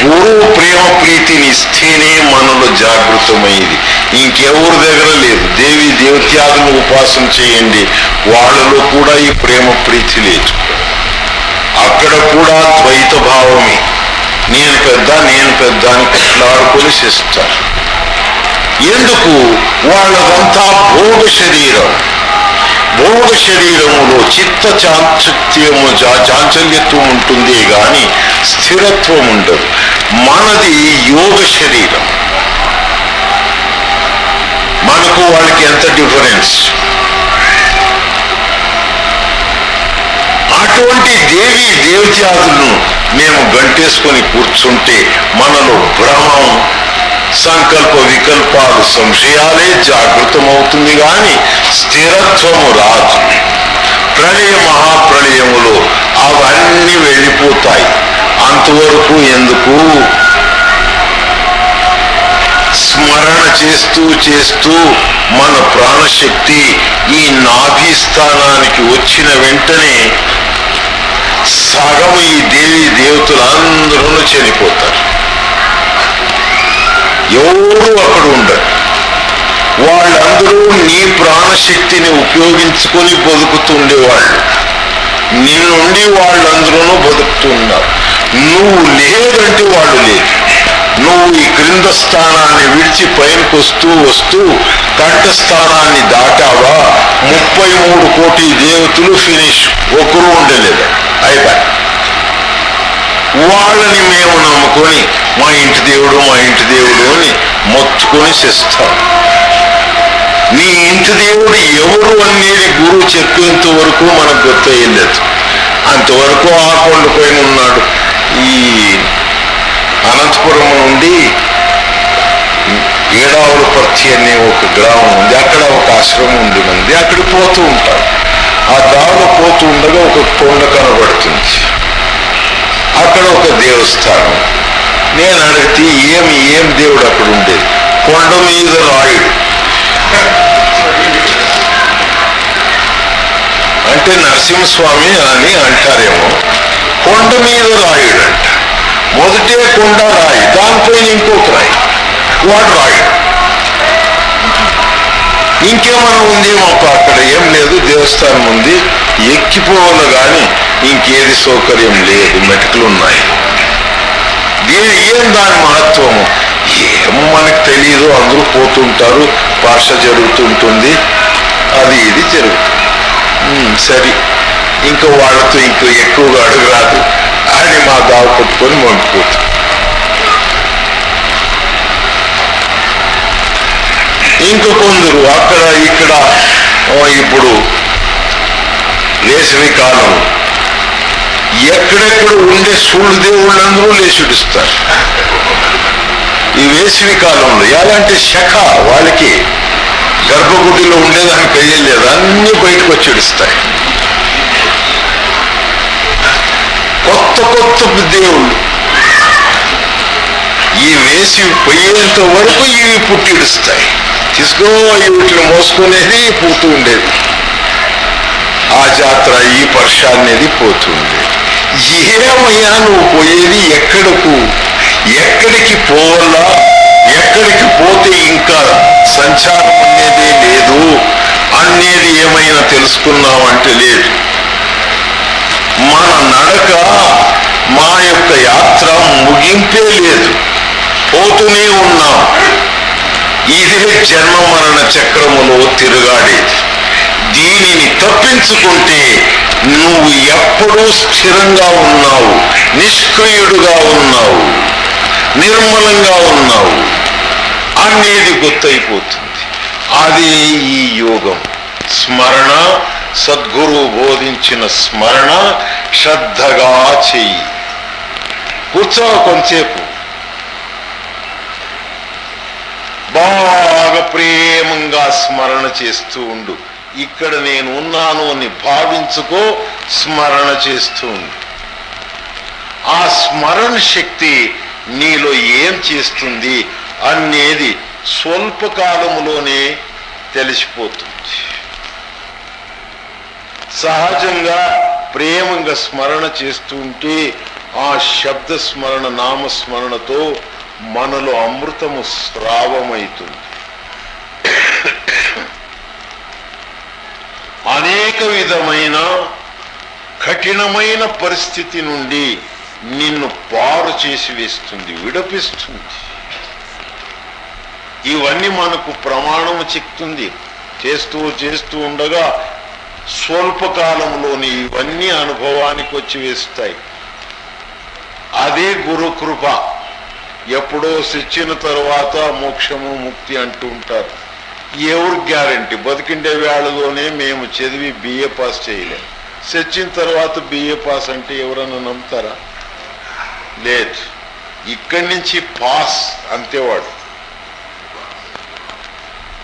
గురువు ప్రేమ ప్రీతిని ఇస్తేనే మనలో జాగృతమైంది. ఇంకెవరి దగ్గర లేదు. దేవి దేవత్యాదులు ఉపాసన చేయండి, వాళ్ళలో కూడా ఈ ప్రేమ ప్రీతి లేదు. అక్కడ కూడా ద్వైత భావమే. నేను పెద్ద అని కొట్లాడుకొని చేస్తారు. ఎందుకు? వాళ్ళదంతా భోగ శరీరం. భోగ శరీరములో చిత్త చాంచల్యత్వం ఉంటుంది గాని స్థిరత్వం ఉండదు. మనది యోగ శరీరం. మనకు వాళ్ళకి ఎంత డిఫరెన్స్. అటువంటి దేవి దేవత్యాదులను మేము గంటేసుకొని కూర్చుంటే మనలో భ్రమం, సంకల్ప వికల్పాలు, సంశయాలే జాగృతమవుతుంది గాని స్థిరత్వము రాదు. ప్రళయ మహాప్రళయములో అవన్నీ వెళ్ళిపోతాయి. అంతవరకు ఎందుకు? స్మరణ చేస్తూ చేస్తూ మన ప్రాణశక్తి ఈ నాభి స్థానానికి వచ్చిన వెంటనే సగం ఈ దేవి దేవతలు అందరూ చనిపోతారు. ఎవరు అక్కడ ఉండరు. వాళ్ళందరూ నీ ప్రాణశక్తిని ఉపయోగించుకొని బతుకుతుండేవాళ్ళు. నీ నుండి వాళ్ళందరూ బతుకుతున్నారు. నువ్వు లేదంటే వాళ్ళు లేదు. నువ్వు ఈ క్రింద స్థానాన్ని విడిచి పైనకు వస్తూ వస్తూ కంఠస్థానాన్ని దాటావా, 33 కోటి దేవతలు ఫినిష్, ఒకరు ఉండలేదు, అయిపోయి. వాళ్ళని మేము నమ్ముకొని మా ఇంటి దేవుడు మా ఇంటి దేవుడు అని మొత్తుకొని చేస్తాం. నీ ఇంటి దేవుడు ఎవరు అనేది గురువు చెప్పేంత వరకు మనకు గుర్తయ్యలేదు. అంతవరకు ఆ కొండ పైన ఉన్నాడు. ఈ అనంతపురం నుండి ఏడావులపర్తి అనే ఒక గ్రామం ఉంది. అక్కడ ఒక ఆశ్రమం ఉంది మంది. అక్కడికి పోతూ ఉంటారు. ఆ దారిలో పోతూ ఉండగా ఒక కొండ కనబడుతుంది. అక్కడ ఒక దేవస్థానం. నేను అడిగితే ఏం దేవుడు అక్కడ ఉండేది? కొండ మీద రాయుడు. అంటే నరసింహస్వామి అని అంటారేమో. కొండ మీద రాయుడు అంట. మొదటే కొండ రాయి, దానిపైన ఇంకొక రాయి, వాడు రాయుడు. ఇంకేమైనా ఉంది మాకు? అక్కడ ఏం లేదు, దేవస్థానం ఉంది, ఎక్కిపోవాలి కానీ ఇంకేది సౌకర్యం లేదు, మెటుకులు ఉన్నాయి. ఏం దాని మహత్వము ఏమో మనకు తెలియదు. అందరూ పోతుంటారు, భాష జరుగుతుంటుంది, అది ఇది జరుగుతుంది. సరే, ఇంకా వాళ్ళతో ఇంకా ఎక్కువగా అడుగురాదు అని మా దావ కొట్టుకొని వండుకోవచ్చు. ఇంకా కొందరు అక్కడ ఇక్కడ ఇప్పుడు వేసవి కాలం ఎక్కడెక్కడ ఉండే సూళ్ళు దేవుళ్ళందరూ లేచుడిస్తారు. ఈ వేసవి కాలంలో ఎలాంటి శఖ వాళ్ళకి గర్భగుడిలో ఉండేదానికి అయ్యలేదు, అన్ని బయటకు వచ్చి ఇడుస్తాయి. కొత్త కొత్త దేవుళ్ళు ఈ వేసి పోయేంత వరకు ఇవి పుట్టిడుస్తాయి. తీసుకో వీటిని మోసుకునేది పోతూ ఉండేది. ఆ జాతర ఈ పర్ష అనేది పోతూ ఉండేది. ఏమయ్యా నువ్వు పోయేది ఎక్కడకు? ఎక్కడికి పోవాలా? ఎక్కడికి పోతే ఇంకా సంచారం అనేది లేదు అనేది ఏమైనా తెలుసుకున్నామంటే లేదు. మన నడక, మా యొక్క యాత్ర ముగింపే లేదు, పోతూనే ఉన్నాం. ఇదే జన్మ మరణ చక్రములో తిరుగాడేది. దీనిని తప్పించుకుంటే నువ్వు ఎప్పుడూ స్థిరంగా ఉన్నావు, నిష్క్రియుడుగా ఉన్నావు, నిర్మలంగా ఉన్నావు అనేది గుర్తయిపోతుంది. అదే ఈ యోగం. స్మరణ, సద్గురువు బోధించిన స్మరణ శ్రద్ధగా చెయ్యి. కూర్చో కొంతసేపు, బాగా ప్రేమంగా స్మరణ చేస్తూ ఉండు. ఇక్కడ నేను ఉన్నాను అని భావించుకో, స్మరణ చేస్తూ ఉండు. ఆ స్మరణ శక్తి నీలో ఏం చేస్తుంది అనేది స్వల్పకాలములోనే తెలిసిపోతుంది. సహజంగా ప్రేమంగా స్మరణ చేస్తూ ఉంటే ఆ శబ్ద స్మరణ, నామస్మరణతో మనలో అమృతము స్రావమైతుంది. అనేక విధమైన కఠినమైన పరిస్థితి నుండి నిన్ను పారు చేసి వేస్తుంది, విడిపిస్తుంది. ఇవన్నీ మనకు ప్రమాణము చెప్తుంది. చేస్తూ చేస్తూ ఉండగా స్వల్పకాలంలోని ఇవన్నీ అనుభవానికి వచ్చి వేస్తాయి. అదే గురు కృప. ఎప్పుడో శిక్షణ తరువాత మోక్షము ముక్తి అంటూ ఉంటారు. ఎవరు గ్యారంటీ? బతికిండే వేళలోనే మేము చదివి బిఏ పాస్ చేయలేం. చచ్చిన తర్వాత బిఏ పాస్ అంటే ఎవరన్నా నమ్ముతారా? లేదు. ఇక్కడి నుంచి పాస్ అంతేవాడు.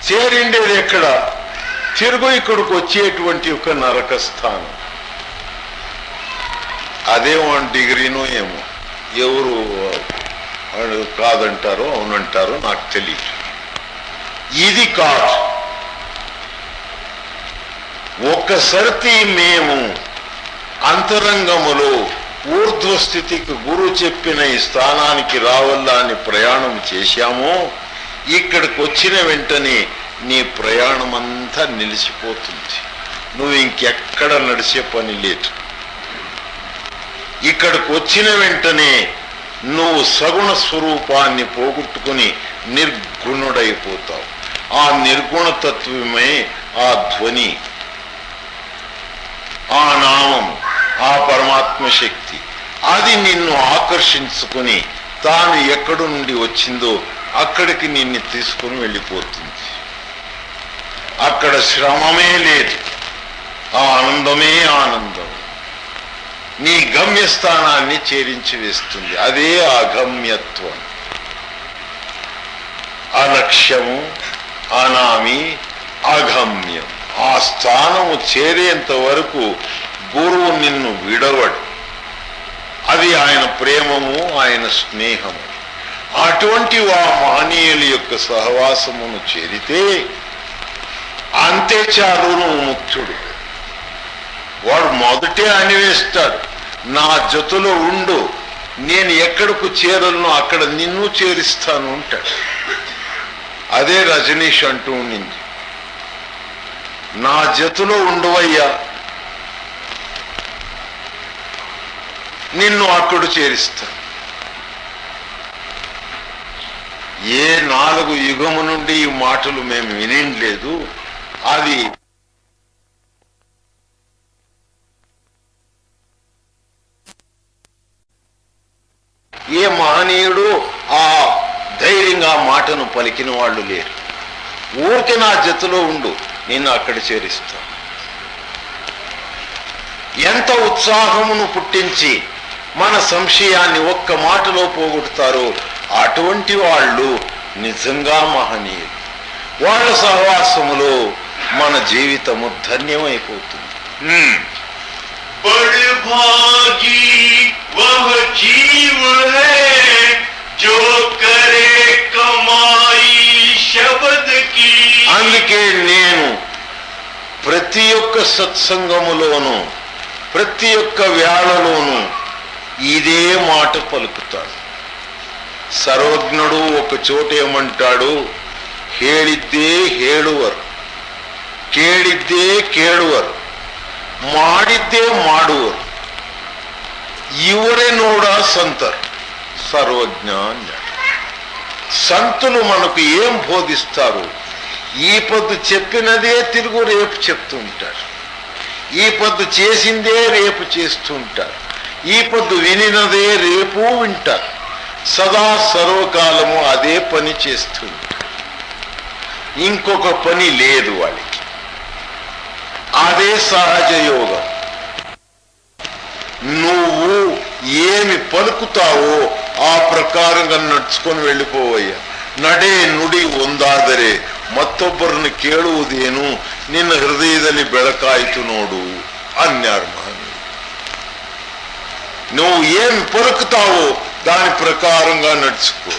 చేరిండేది ఎక్కడ? తిరుగు ఇక్కడికి వచ్చేటువంటి ఒక నరక స్థానం. అదే 1 డిగ్రీనో ఏమో. ఎవరు కాదంటారో అవునంటారో నాకు తెలియదు. ఇది కాదు. ఒక్కసరితి మేము అంతరంగములో ఊర్ధ్వస్థితికి గురువు చెప్పిన ఈ స్థానానికి రావాలా అని ప్రయాణం చేశామో, ఇక్కడికి వచ్చిన వెంటనే నీ ప్రయాణం అంతా నిలిచిపోతుంది. నువ్వు ఇంకెక్కడ నడిచే పని లేదు. ఇక్కడికి వచ్చిన వెంటనే నువ్వు సగుణ స్వరూపాన్ని పోగొట్టుకుని నిర్గుణుడైపోతావు. ఆ నిర్గుణతత్వమే ఆ ధ్వని, ఆ నామం, ఆ పరమాత్మ శక్తి. అది నిన్ను ఆకర్షించుకుని తాను ఎక్కడి నుండి వచ్చిందో అక్కడికి నిన్ను తీసుకుని వెళ్ళిపోతుంది. అక్కడ శ్రమమే లేదు, ఆ ఆనందమే ఆనందం. నీ గమ్యస్థానాన్ని చేరించి వేస్తుంది. అదే అగమ్యత్వం. అలక్ష్యము, అనామి, అగమ్యం. ఆ స్థానము చేరేంత వరకు గురువు నిన్ను విడవడు. అది ఆయన ప్రేమము, ఆయన స్నేహము. అటువంటి ఆ మహనీయుల యొక్క సహవాసమును చేరితే అంతే చాలు, నువ్వు ముక్తుడు. వాడు మొదటే అనివేస్తాడు, నా జతలో ఉండు, నేను ఎక్కడకు చేరలను అక్కడ నిన్ను చేరిస్తాను అంటాడు. అదే రజనీష్ అంటూ ఉండింది, నా జతలో ఉండవయ్యా, నిన్ను అక్కడ చేరిస్తాను. ఏ 4 యుగము నుండి ఈ మాటలు మేము వినలేదు. అది ఏ మహనీయుడు ఆ ధైర్యంగా మాటను పలికిన వాళ్ళు లేరు. ఊరికి నా జతలో ఉండు, నిన్ను అక్కడ చేరిస్తాను. ఎంత ఉత్సాహమును పుట్టించి మన సంశయాన్ని ఒక్క మాటలో పోగొడతారో అటువంటి వాళ్ళు నిజంగా మహనీయులు. వాళ్ళ సహవాసములో మన జీవితము ధన్యమైపోతుంది. बड़े भागी वह जीव है जो करे कमाई शब्द की. అందుకే నేను ప్రతి ఒక్క సత్సంగములోను ప్రతి ఒక్క వేళలోను ఇదే మాట పలుకుతాడు. సర్వజ్ఞుడు ఒక చోట ఏమంటాడు, ಹೇಳಿದ್ದೇ ಹೇಳುವರು, ಕೇಳಿದ್ದೇ ಕೇಳುವರು, ಮಾಡಿದ್ದೇ ಮಾಡುವರು, ಇವರೇ ನೋಡ సంతరు. సర్వజ్ఞ అన్నాడు. సంతులు మనకు ఏం బోధిస్తారు? ఈ పొద్దు చెప్పినదే తిరుగు రేపు చెప్తూ ఉంటారు. ఈ పొద్దు చేసిందే రేపు చేస్తూ ఉంటారు. ఈ పొద్దు వినినదే రేపు వింటారు. సదా సర్వకాలము అదే పని చేస్తూ ఉంటారు. ఇంకొక పని లేదు వాళ్ళకి. అదే సహజ యోగం. నువ్వు ఏమి పలుకుతావో ఆ ప్రకారంగా నడుచుకొని వెళ్ళిపోవయ్యా. ನಡೆ ನುಡಿ ಒಂದಾದರೆ ಮತ್ತೊಬ್ಬರನ್ನು ಕೇಳುವುದೇನು, ನಿನ್ನ ಹೃದಯದಲ್ಲಿ ಬೆಳಕಾಯಿತು ನೋಡು అన్నారు మహనీయులు. నువ్వు ఏమి పలుకుతావో దాని ప్రకారంగా నడుచుకో.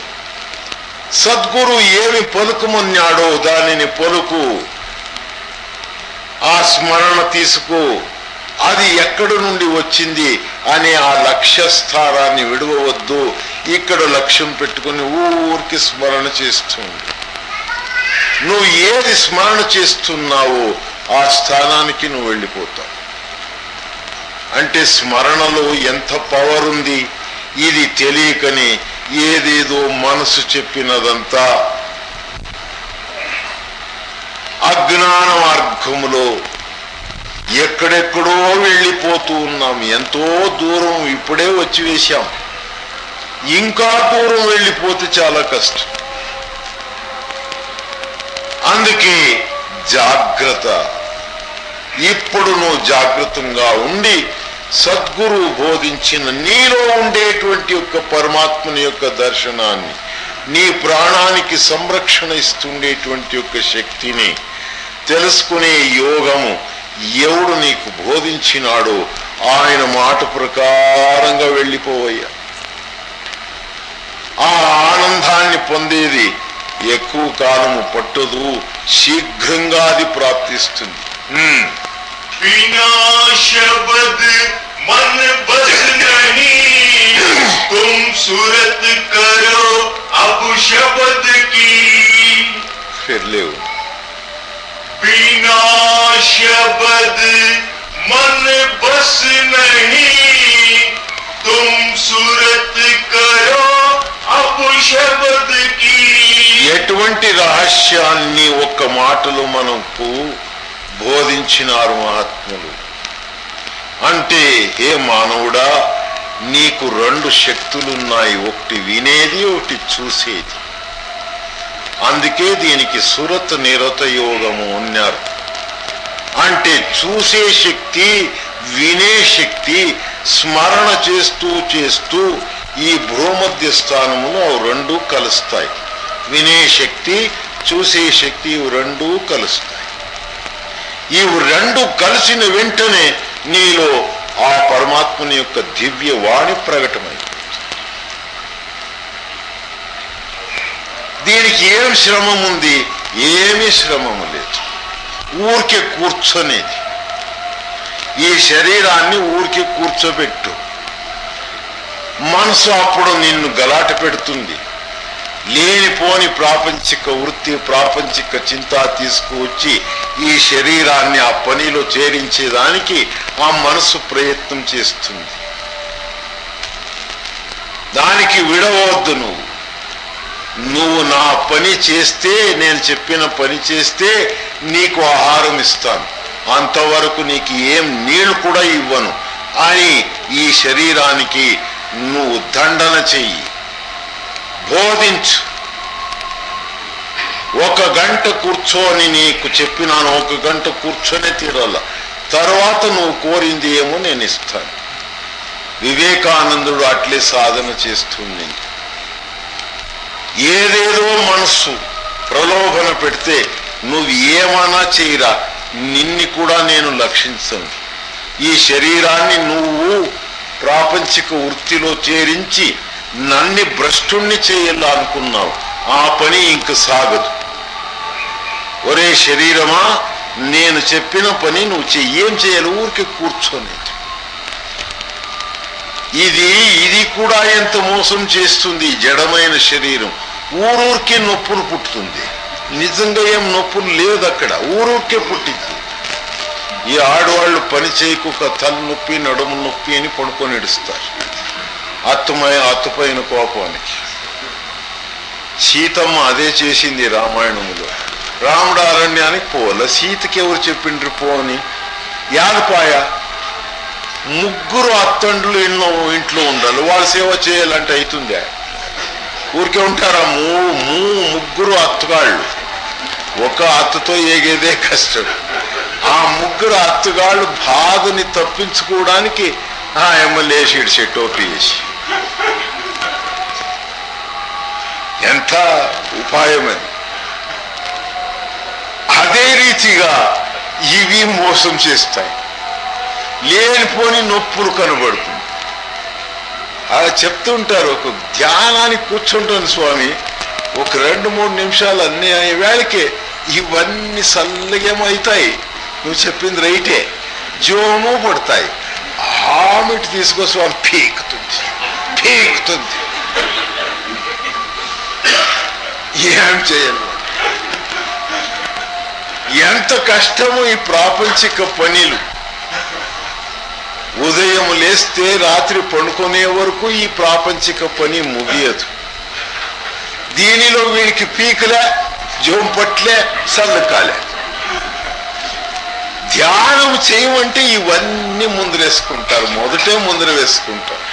సద్గురు ఏమి పలుకుమన్నాడో దానిని పలుకు. ఆ స్మరణ తీసుకో. అది ఎక్కడి నుండి వచ్చింది అనే ఆ లక్ష్య స్థానాన్ని విడవవద్దు. ఇక్కడ లక్ష్యం పెట్టుకుని ఊరికి స్మరణ చేస్తుంది. నువ్వు ఏది స్మరణ చేస్తున్నావో ఆ స్థానానికి నువ్వు వెళ్ళిపోతావు. అంటే స్మరణలో ఎంత పవర్ ఉంది. ఇది తెలియకని ఏదేదో మనసు చెప్పినదంతా అజ్ఞాన మార్గములో ఎక్కడెక్కడో వెళ్ళిపోతూ ఉన్నాం. ఎంతో దూరం ఇప్పుడే వచ్చి వేశాం. ఇంకా దూరం వెళ్ళిపోతే చాలా కష్టం. అందుకే జాగ్రత్త. ఇప్పుడు నువ్వు జాగ్రత్తగా ఉండి సద్గురు బోధించిన నీలో ఉండేటువంటి యొక్క పరమాత్మని యొక్క దర్శనాన్ని, నీ ప్రాణానికి సంరక్షణ ఇస్తుండేటువంటి యొక్క శక్తిని తెలుసుకునే యోగము ఎవడు నీకు బోధించినాడో ఆయన మాట ప్రకారంగా వెళ్ళిపోవయ్యా. ఆ ఆనందాన్ని పొందేది ఎక్కువ కాలము పట్టదు, శీఘ్రంగా అది ప్రాప్తిస్తుంది. बिना शब्द मन बस नहीं, तुम सूरत करो अब शब्द की. फिर ले बिना शब्द मन बस नहीं, तुम सूरत करो अब शब्द की. ఎటువంటి రహస్యాన్ని ఒక్క మాటలో మనకు బోధించినారు మహాత్ములు. అంటే హే మానవుడా, నీకు రెండు శక్తులున్నాయి, ఒకటి వినేది, ఒకటి చూసేది. అందుకే దీనికి సురత నిరత యోగము అన్నారు. అంటే చూసే శక్తి, వినే శక్తి స్మరణ చేస్తూ చేస్తూ ఈ భూమధ్య స్థానములో రెండు కలుస్తాయి. వినే శక్తి, చూసే శక్తి రెండు కలుస్తాయి. ఇవి రెండు కలిసిన వెంటనే నీలో ఆ పరమాత్మని యొక్క దివ్య వాణి ప్రకటమైంది. దీనికి ఏం శ్రమం ఉంది? ఏమీ శ్రమము లేదు. ఊరికే కూర్చొనేది. ఈ శరీరాన్ని ఊరికే కూర్చోబెట్టు. మనసు అప్పుడు నిన్ను గలాట పెడుతుంది. లేనిపోని ప్రాపంచిక వృత్తి, ప్రాపంచిక చింత తీసుకువచ్చి ఈ శరీరాన్ని ఆ పనిలో చేరించేదానికి ఆ మనసు ప్రయత్నం చేస్తుంది. దానికి విడవద్దు. నువ్వు నా పని చేస్తే, నేను చెప్పిన పని చేస్తే నీకు ఆహారం ఇస్తాను, అంతవరకు నీకు ఏం నీళ్లు కూడా ఇవ్వను అని ఈ శరీరానికి నువ్వు దండన చెయ్యి, బోధించు. 1 గంట కూర్చొని నీకు చెప్పినాను, 1 గంట కూర్చొని తీరాల. తర్వాత నువ్వు కోరింది ఏమో నేను ఇస్తాను. వివేకానందుడు అట్లే సాధన చేస్తుంది. ఏదేదో మనస్సు ప్రలోభన పెడితే నువ్వు ఏమన్నా చేయరా, నిన్ని కూడా నేను లక్షించను. ఈ శరీరాన్ని నువ్వు ప్రాపంచిక వృత్తిలో చేరించి నన్ను భ్రష్టుణ్ణి చేయాలనుకున్నావు, ఆ పని ఇంక సాగదు. ఒరే శరీరమా, నేను చెప్పిన పని నువ్వు ఏం చేయాలి? ఊరికి కూర్చోనేది. ఇది కూడా ఎంత మోసం చేస్తుంది. జడమైన శరీరం ఊరూరికే నొప్పులు పుట్టుతుంది. నిజంగా ఏం నొప్పులు లేదు అక్కడ, ఊరూరికే పుట్టింది. ఈ ఆడవాళ్ళు పని చేయక తలనొప్పి, నడుము నొప్పి అని పడుకొని ఏడుస్తారు అత్తుపైన కోపానికి. సీతమ్మ అదే చేసింది రామాయణములో. రాముడు అరణ్యానికి పోవాల, సీతకి ఎవరు చెప్పిండ్రు పోని? యాదపాయ 3 అత్తండ్లు ఇంట్లో ఉండాలి, వాళ్ళ సేవ చేయాలంటే అవుతుందా? ఊరికే ఉంటారా? 3 అత్తగాళ్ళు, ఒక అత్తతో ఏగేదే కష్టం. ఆ 3 అత్తగాళ్ళు బాధని తప్పించుకోవడానికి ఆ ఎమ్మెల్యే టోపీ వేసి ఎంత ఉపాయమని. అదే రీతిగా ఇవి మోసం చేస్తాయి. లేనిపోని నొప్పులు కనబడుతుంది. అలా చెప్తుంటారు. ఒక ధ్యానానికి కూర్చుంటాను స్వామి, ఒక 2-3 నిమిషాలు అన్నీ అనే వేళకే ఇవన్నీ సల్లగేమవుతాయి. నువ్వు చెప్పింది రైటే, జోము పడతాయి. ఆమెటి తీసుకో స్వామి, పీకుతుంది. ఏం చేయాలి? ఎంత కష్టమో ఈ ప్రాపంచిక పనులు. ఉదయం లేస్తే రాత్రి పండుకునే వరకు ఈ ప్రాపంచిక పని ముగియదు. దీనిలో వీడికి పీకలే, జోంపట్లే, సల్లకాలే. ధ్యానం చేయమంటే ఇవన్నీ ముందరేసుకుంటారు, మొదటే ముందర వేసుకుంటారు.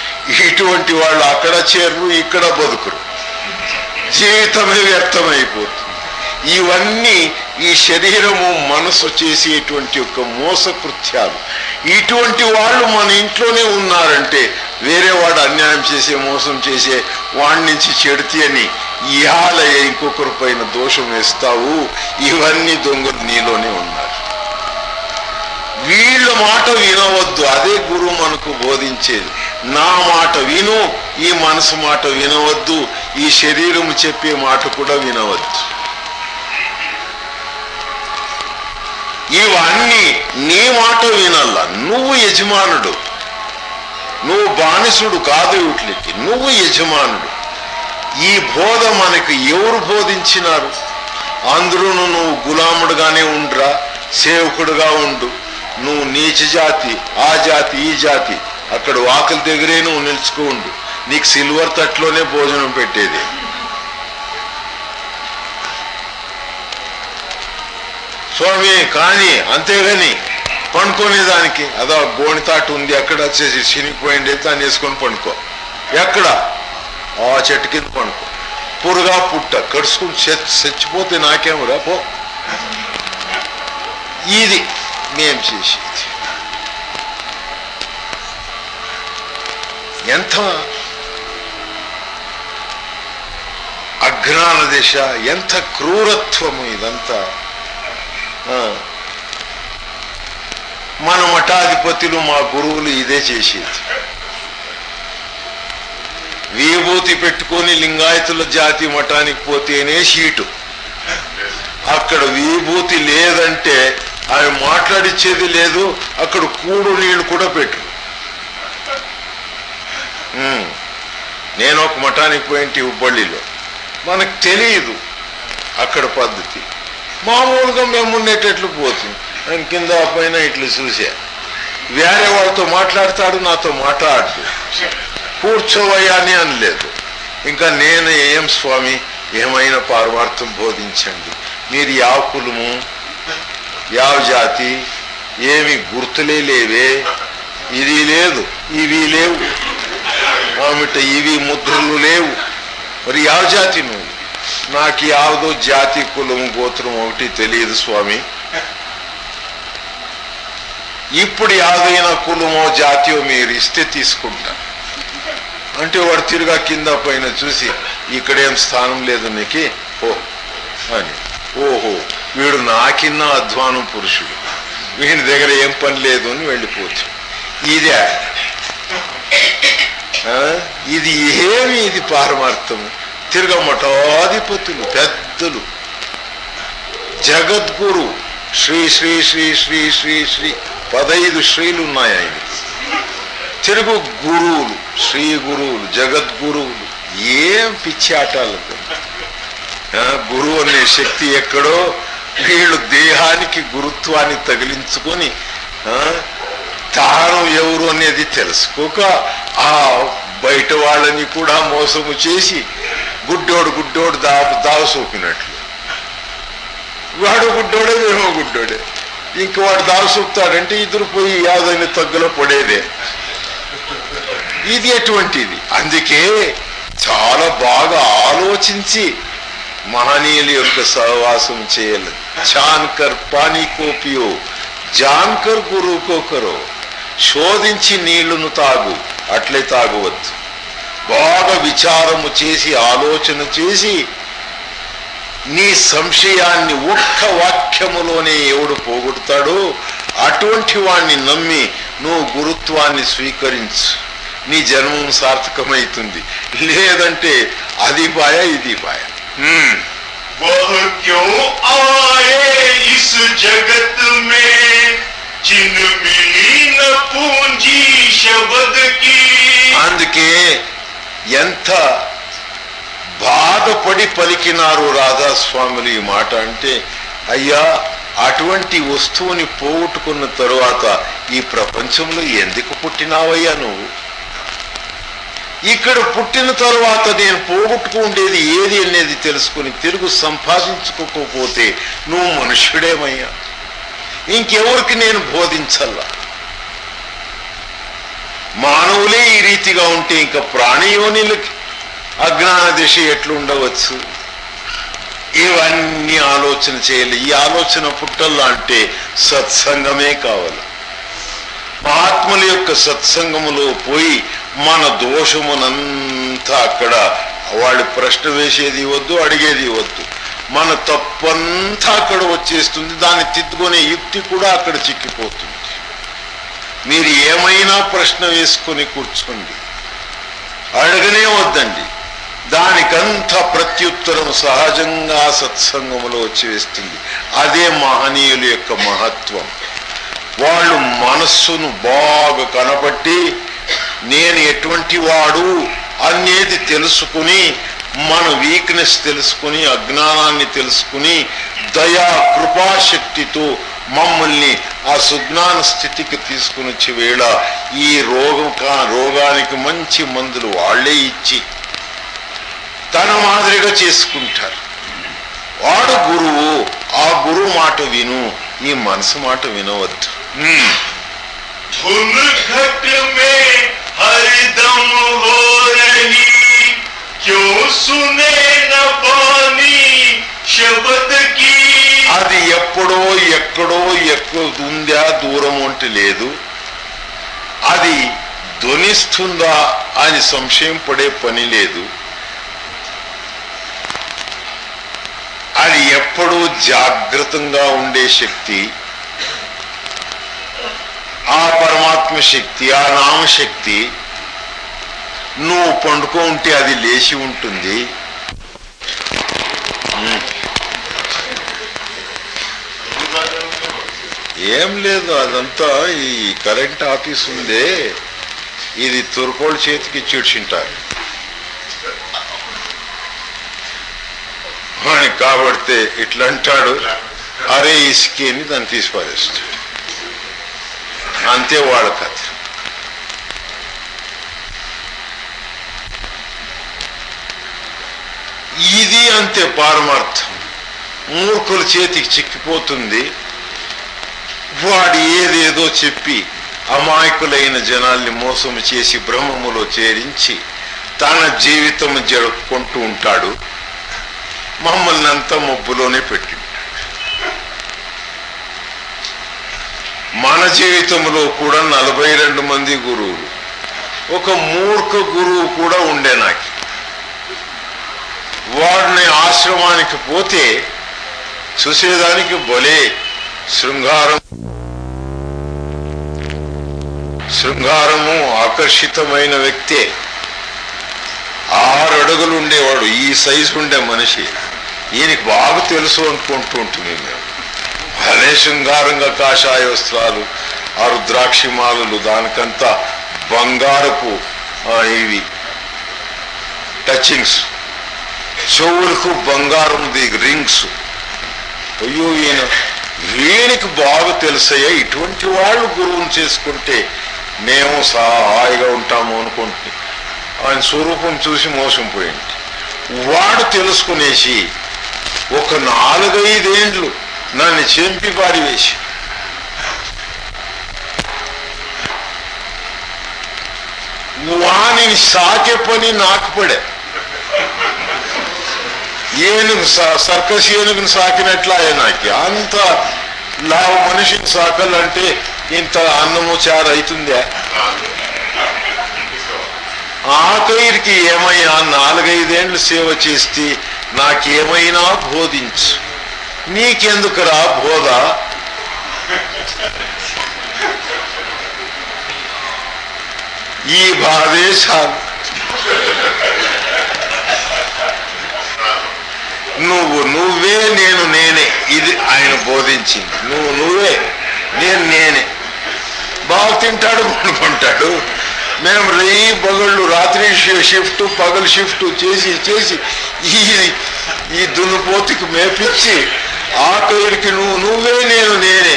ఇటువంటి వాళ్ళు అక్కడ చేరరు, ఇక్కడ బతుకురు, జీవితమే వ్యర్థమైపోతుంది. ఇవన్నీ ఈ శరీరము మనసు చేసేటువంటి యొక్క మోసకృత్యాలు. ఇటువంటి వాళ్ళు మన ఇంట్లోనే ఉన్నారంటే వేరే వాడు అన్యాయం చేసే మోసం చేసే వాడి నుంచి చెడితే అని ఇవాళ ఇంకొకరి పైన దోషం వేస్తావు. ఇవన్నీ దొంగలు నీలోనే ఉన్నారు. వీళ్ళ మాట వినవద్దు. అదే గురువు మనకు బోధించేది. నా మాట విను, ఈ మనసు మాట వినవద్దు, ఈ శరీరం చెప్పే మాట కూడా వినవద్దు. ఇవన్నీ నీ మాట వినాల. నువ్వు యజమానుడు, నువ్వు బానిసుడు కాదు. వీటికి నువ్వు యజమానుడు. ఈ బోధ మనకు ఎవరు బోధించినారు? అందరూ నువ్వు గులాముడుగానే ఉండురా, సేవకుడుగా ఉండు. నువ్వు నీచ జాతి, ఆ జాతి, ఈ జాతి, అక్కడ వాకిలి దగ్గరే నువ్వు నిలుచుకుండు. నీకు సిల్వర్ తట్లోనే భోజనం పెట్టేది. స్వామి కానీ అంతేగాని పండుకునేదానికి అదో గోణితాటు ఉంది అక్కడ వచ్చేసి చినిగిపోయింది, దాన్ని వేసుకొని పండుకో. ఎక్కడ? ఆ చెట్టు కింద పండుకో. పురుగా పుట్ట కడుచుకుని చచ్చిపోతే నాకేమరా పో. ఇది మేం చేసేది. ఎంత అజ్ఞాన దిశ, ఎంత క్రూరత్వము ఇదంతా. మన మఠాధిపతులు, మా గురువులు ఇదే చేసేది. విభూతి పెట్టుకొని లింగాయతుల జాతి మఠానికి పోతేనే సీటు. అక్కడ విభూతి లేదంటే ఆయన మాట్లాడిచ్చేది లేదు. అక్కడ కూడు నీళ్లు కూడా పెట్టు. నేను ఒక మఠానికి పోయింటి హుబ్బళ్ళిలో. మనకు తెలియదు అక్కడ పద్ధతి. మామూలుగా మేము ఉండేటట్లు పోతుంది. ఆయన కింద పైన ఇట్లు చూసా. వేరే వాళ్ళతో మాట్లాడతాడు, నాతో మాట్లాడు. కూర్చోవయ్యా అని అనలేదు. ఇంకా నేను ఏం స్వామి ఏమైనా పారమార్థం బోధించండి. మీరు యావ కులము, యావ జాతి, ఏమి గుర్తులే లేవే, ఇది లేదు, ఇవి లేవు, ఆమెట ఇవి ముద్రలు లేవు. మరి యావ జాతి నువ్వు? నాకు యావదో జాతి కులము గోత్రం ఒకటి తెలియదు స్వామి. ఇప్పుడు యాదైన కులమో జాతియో మీరు ఇస్తే తీసుకుంటా అంటే వాడు తిరుగా కింద పైన చూసి ఇక్కడేం స్థానం లేదు నీకు పో అని. ఓహో వీడు నాకిన్న అధ్వానం పురుషుడు, వీడి దగ్గర ఏం పని లేదు అని వెళ్ళిపోవచ్చు. ఇదే ఇది ఏమి? ఇది పారమార్థము. తిరుగ మఠాధిపతులు పెద్దలు, జగద్గురు శ్రీ శ్రీ శ్రీ శ్రీ శ్రీ శ్రీ 15 శ్రీలు ఉన్నాయి ఆయన. తిరుగు గురువులు, శ్రీ గురువులు, జగద్గురువులు. ఏం పిచ్చి ఆటాలకు. గురువు అనే శక్తి ఎక్కడో వీళ్ళు దేహానికి గురుత్వాన్ని తగిలించుకొని తాను ఎవరు అనేది తెలుసుకోక ఆ బయట వాళ్ళని కూడా మోసము చేసి గుడ్డోడు గుడ్డోడు దావు చూపినట్లు. వాడు గుడ్డోడే, మేమో గుడ్డోడే. ఇంక వాడు దావు చూపుతాడంటే ఇద్దరు పోయి యాదైన తగ్గులో పడేదే. ఇది ఎటువంటిది? అందుకే చాలా బాగా ఆలోచించి మహనీయుల యొక్క సహవాసం చేయాలి. జాన్కర్ పానీ కోపియో, జాన్కర్ గురువుకో కరో. శోధించి నీళ్లను తాగు, అట్లే తాగవద్దు. బాగా విచారము చేసి ఆలోచన చేసి నీ సంశయాన్ని ఒక్క వాక్యములోనే ఎవడు పోగొడతాడో అటువంటి వాణ్ణి నమ్మి నువ్వు గురుత్వాన్ని స్వీకరించు. నీ జన్మం సార్థకమైతుంది. లేదంటే అది బాయ, ఇది బాయ. वह क्यों आए इस जगत में जिन मिली न पूंजी शब्द की. అందుకే ఎంత బాధపడి పలికినారు రాధాస్వాములు ఈ మాట అంటే, అయ్యా అటువంటి వస్తువుని పోగొట్టుకున్న తరువాత ఈ ప్రపంచంలో ఎందుకు పుట్టినావయ్యా నువ్వు? ఇక్కడ పుట్టిన తరువాత నేను పోగొట్టుకుండేది ఏది అనేది తెలుసుకుని తిరుగు సంపాదించుకోకపోతే నువ్వు మనుష్యుడేమయ్యా? ఇంకెవరికి నేను బోధించల్లా? మానవులే ఈ రీతిగా ఉంటే ఇంకా ప్రాణియోనిలకి అజ్ఞాన దిశ ఎట్లుండవచ్చు? ఇవన్నీ ఆలోచన చేయాలి. ఈ ఆలోచన పుట్టల్లా అంటే సత్సంగమే కావాలి. మహాత్ముల యొక్క సత్సంగములో పోయి మన దోషమునంతా అక్కడ వాళ్ళు ప్రశ్న వేసేది వద్దు, అడిగేది వద్దు. మన తప్పంతా అక్కడ వచ్చేస్తుంది. దాన్ని తిట్టుకునే యుక్తి కూడా అక్కడ చిక్కిపోతుంది. మీరు ఏమైనా ప్రశ్న వేసుకొని కూర్చోండి, అడగనే వద్దండి. దానికంతా ప్రత్యుత్తరం సహజంగా సత్సంగములో వచ్చి వేస్తుంది. అదే మహనీయుల యొక్క మహత్వం. వాళ్ళు మనస్సును బాగా కనబట్టి నేను ఎటువంటి వాడు అనేది తెలుసుకుని, మన వీక్నెస్ తెలుసుకుని, అజ్ఞానాన్ని తెలుసుకుని, దయా కృపాశక్తితో మమ్మల్ని ఆ సుజ్ఞాన స్థితికి తీసుకుని వచ్చే వేళ ఈ రోగానికి మంచి మందులు వాళ్లే ఇచ్చి తన మాదిరిగా చేసుకుంటారు. వాడు గురువు, ఆ గురువు మాట విను, ఈ మనసు మాట వినవద్దు. అది ఎప్పుడో ఎక్కడో ఉందా, దూరం అంటే లేదు. అది ధ్వనిస్తుందా అని సంశయం పడే పని లేదు. అది ఎప్పుడూ జాగ్రత్తగా ఉండే శక్తి, ఆ పరమాత్మ శక్తి, ఆ నామశక్తి. నువ్వు పండుకో ఉంటే అది లేచి ఉంటుంది. ఏం లేదు, అదంతా ఈ కరెంట్ ఆఫీస్ ఉందే, ఇది తుర్కోళ్ళ చేతికి ఇచ్చిడ్చింటారు. కాబట్టి ఇట్లా అంటాడు, అరే ఇసుకి అని దాన్ని తీసి పారేస్తాడు. అంతే వాళ్ళ కథ. ఇది అంతే పారమార్థం. మూర్ఖుల చేతికి చిక్కిపోతుంది. వాడు ఏదేదో చెప్పి అమాయకులైన జనాల్ని మోసం చేసి బ్రహ్మములో చేరించి తన జీవితం జరుపుకుంటూ ఉంటాడు. మమ్మల్ని అంతా మబ్బులోనే పెట్టి మన జీవితంలో కూడా 42 మంది గురువులు, ఒక మూర్ఖ గురువు కూడా ఉండే నాకు. వాడిని ఆశ్రమానికి పోతే చూసేదానికి భలే శృంగారము ఆకర్షితమైన వ్యక్తే. 6 అడుగులు ఉండేవాడు, ఈ సైజు ఉండే మనిషి. ఈయనకి బాగా తెలుసు అనుకుంటూ ఉంటుంది. మేము భలే శృంగారంగా కాషాయ వస్త్రాలు, ఆ రుద్రాక్షిమాలలు, దానికంతా బంగారపు ఇవి టచింగ్స్, చెవులకు బంగారంది రింగ్స్. అయ్యో వీనికి బాగా తెలుసయ్యా, ఇటువంటి వాళ్ళు గురువుని చేసుకుంటే మేము హాయిగా ఉంటాము అనుకుంటే ఆయన స్వరూపం చూసి మోసం పోయింది. వాడు తెలుసుకునేసి ఒక 4-5 ఏండ్లు నన్ను చెంపి పారివేసి వాణిని సాకే పని నాకు పడే. ఏనుగు సర్కస్ ఏనుగుని సాకినట్లాయే నాకు. అంత లావు మనిషిని సాకాలంటే ఇంత అన్నము చారు అవుతుందా? ఆఖరికి ఏమయ్యా 4-5 ఏండ్లు సేవ చేస్తే నాకేమైనా బోధించు. నీకెందుకురా బోధ? ఈ బాధే చాలు. నువ్వే నేను నేనే, ఇది ఆయన బోధించింది. నువ్వే నేనే. బాగా తింటాడు, పడుకుంటాడు. మేము బగళ్ళు రాత్రి షిఫ్ట్ పగలు షిఫ్ట్ చేసి ఈ దున్నుపోతుకి మేపించి ఆఖరికి నువ్వే నేనే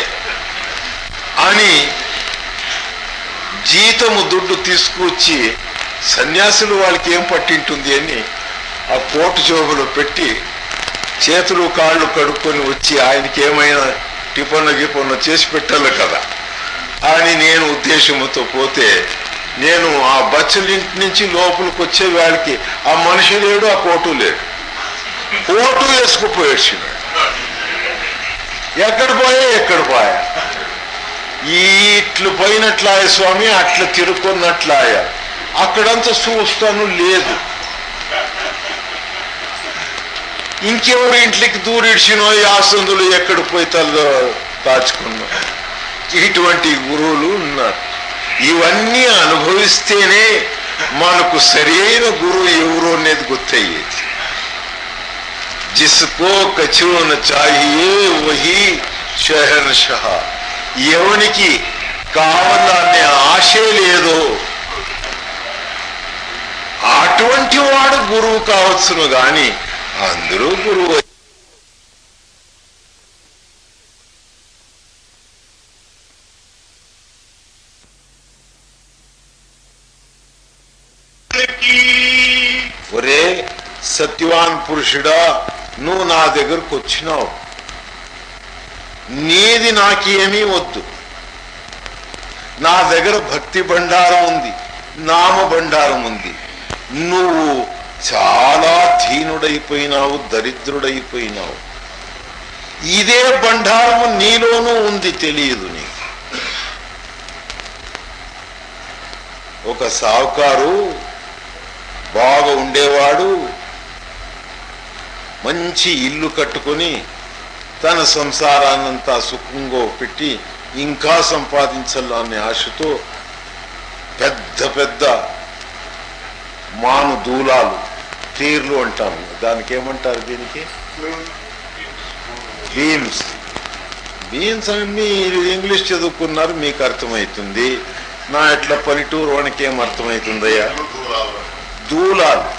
అని జీతము దుడ్డు తీసుకొచ్చి సన్యాసులు వాళ్ళకి ఏం పట్టింటుంది అని ఆ కోటు జోబులో పెట్టి చేతులు కాళ్ళు కడుక్కొని వచ్చి ఆయనకి ఏమైనా టిఫన్ను చేసి పెట్టాలి కదా అని నేను ఉద్దేశంతో పోతే, నేను ఆ బచ్చలింటి నుంచి లోపలికి వచ్చే వాళ్ళకి ఆ మనిషి లేడు, ఆ కోటు లేడు. ఓటు వేసుకుపోయేసినాడు. ఎక్కడ పోయా ఇట్లు పోయినట్లాయ స్వామి, అట్లా తిరుక్కున్నట్లాయ. అక్కడంతా చూస్తాను లేదు. ఇంకెవరు ఇంట్లోకి దూరిడిచినో ఆసందులు ఎక్కడ పోయి తల్లో దాచుకున్నా. ఇటువంటి గురువులు ఉన్నారు. ఇవన్నీ అనుభవిస్తేనే మనకు సరైన గురువు ఎవరు అనేది గుర్తయ్యేది. జిస్కో కచోన చాహియే వహీ షహన్షహా. ఎవనికి కావాలనే ఆశే లేదో అటువంటి వాడు గురువు కావచ్చును గాని అందరూ గురువు. ఒరే సత్యవాన్ పురుషుడా, నువ్వు నా దగ్గరకు వచ్చినావు, నీది నాకేమీ వద్దు. నా దగ్గర భక్తి బండారం ఉంది, నామ బండారం ఉంది. నువ్వు చాలా దీనుడైపోయినావు, దరిద్రుడైపోయినావు. ఇదే బండారము నీలోనూ ఉంది, తెలియదు నీకు. ఒక సావుకారు బాగా ఉండేవాడు, మంచి ఇల్లు కట్టుకొని తన సంసారాన్నంతా సుఖంగా పెట్టి ఇంకా సంపాదించాలనే ఆశతో పెద్ద పెద్ద మాను దూలాలు, తీర్లు అంటాము, దానికి ఏమంటారు, దీనికి బీమ్స్. బీమ్స్ అని మీరు ఇంగ్లీష్ చదువుకున్నారు, మీకు అర్థమవుతుంది. నా ఇట్లా పల్లెటూరు వానికి ఏం అర్థమవుతుందయ్యా? దూలాలు,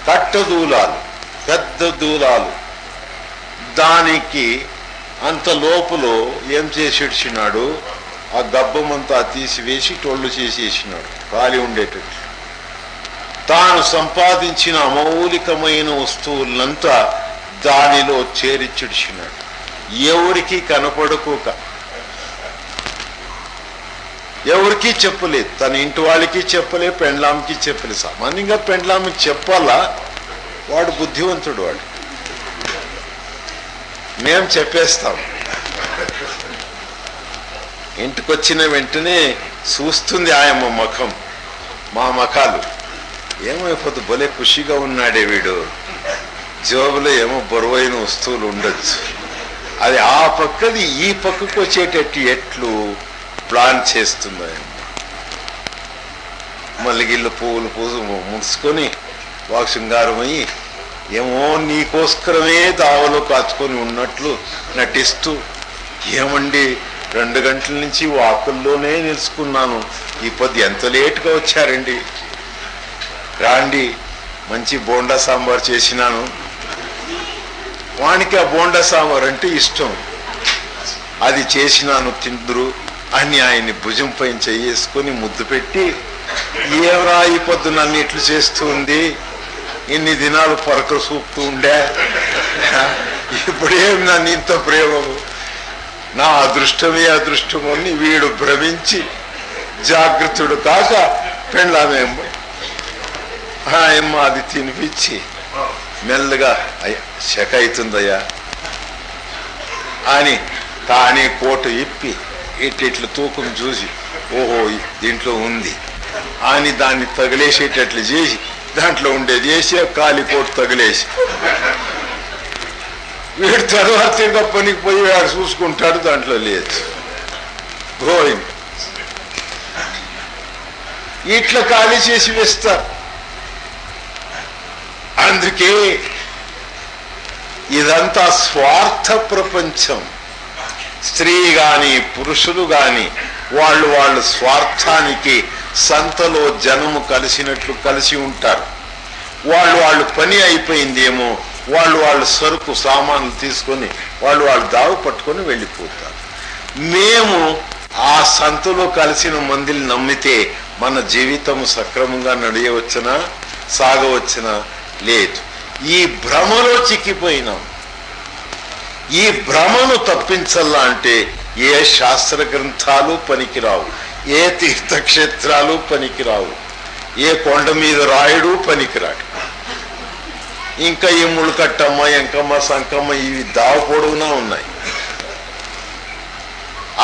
కట్ట దూలాలు, పెద్ద దూలాలు. దానికి అంత లోపల ఏం చేసేసినాడు, ఆ గబ్బమంతా తీసివేసి టొళ్ళు చేసేసినాడు, ఖాళీ ఉండేటట్టు. తాను సంపాదించిన అమౌలికమైన వస్తువులంతా దానిలో చేరిచ్చిడిచినాడు. ఎవరికి కనపడకోక, ఎవరికి చెప్పలేదు. తన ఇంటి వాళ్ళకి చెప్పలే, పెండ్లాంకి చెప్పలే. సామాన్యంగా పెండ్లాంకి చెప్పాలా, వాడు బుద్ధివంతుడు. వాడు మేము చెప్పేస్తాం. ఇంటికొచ్చిన వెంటనే చూస్తుంది ఆయమ్మ ముఖం, మా మఖాలు. ఏమైపోతే భలే ఖుషిగా ఉన్నాడే వీడు, జోబులో ఏమో బరువైన వస్తువులు ఉండొచ్చు. అది ఆ పక్కది ఈ పక్కకు వచ్చేటట్టు ఎట్లు ప్లాన్ చేస్తుందో. మల్లిగిళ్ళు పువ్వులు పూసు ముడుచుకొని వాకు శృంగారమయ్యి ఏమో నీకోస్కరమే దావలో కాచుకొని ఉన్నట్లు నటిస్తూ, ఏమండి 2 గంటల నుంచి వాకుల్లోనే నిలుచుకున్నాను, ఈ పొద్దు ఎంత లేటుగా వచ్చారండి, రాండి మంచి బోండా సాంబార్ చేసినాను. వానికి ఆ బోండా సాంబార్ అంటే ఇష్టం, అది చేసినాను తిందురు అని ఆయన్ని భుజం పైన చేసుకొని ముద్దు పెట్టి, ఏమరా ఈ పొద్దు నన్ను ఇట్లు చేస్తూ ఉంది, ఇన్ని దినాలు పరక చూపుతూ ఉండే, ఇప్పుడేం నన్ను ఇంత ప్రేమము, నా అదృష్టమే అదృష్టము అని వీడు భ్రమించి జాగ్రత్తడు కాక పెండ్లామేమో ఆయమ్మ అది తినిపించి మెల్లగా అయ్యా శక అవుతుందయ్యా అని తానే కోట ఇప్పి ఇట్టిట్లు తూకం చూసి, ఓహో దీంట్లో ఉంది అని దాన్ని తగిలేసేటట్లు చేసి, దాంట్లో ఉండేది వేసి కాలి కోట తగిలేసి, వీడు తర్వాత ఇంకా పనికి పోయి వాడు చూసుకుంటాడు, దాంట్లో లేదు. గోయింగ్ ఇట్లా ఖాళీ చేసి వేస్తారు. అందుకే ఇదంతా స్వార్థ ప్రపంచం. స్త్రీ గాని పురుషులు గాని వాళ్ళు స్వార్థానికి సంతలో జనము కలిసినట్లు కలిసి ఉంటారు. వాళ్ళు పని అయిపోయిందేమో, వాళ్ళు సరుకు సామాన్లు తీసుకొని వాళ్ళు దావు పట్టుకొని వెళ్ళిపోతారు. మేము ఆ సంతలో కలిసిన మందిని నమ్మితే మన జీవితం సక్రమంగా నడియవచ్చునా, సాగవచ్చునా? లేదు. ఈ భ్రమలో చిక్కిపోయినాం. ఈ భ్రమను తప్పించాలా అంటే ఏ శాస్త్ర గ్రంథాలు పనికిరావు, ఏ తీర్థక్షేత్రాలు పనికిరావు, ఏ కొండ మీద రాయుడు పనికిరాడు. ఇంకా ఈ ముళ్ళకట్టమ్మ, ఎంకమ్మ, సంకమ్మ ఇవి దావ పొడవునా ఉన్నాయి.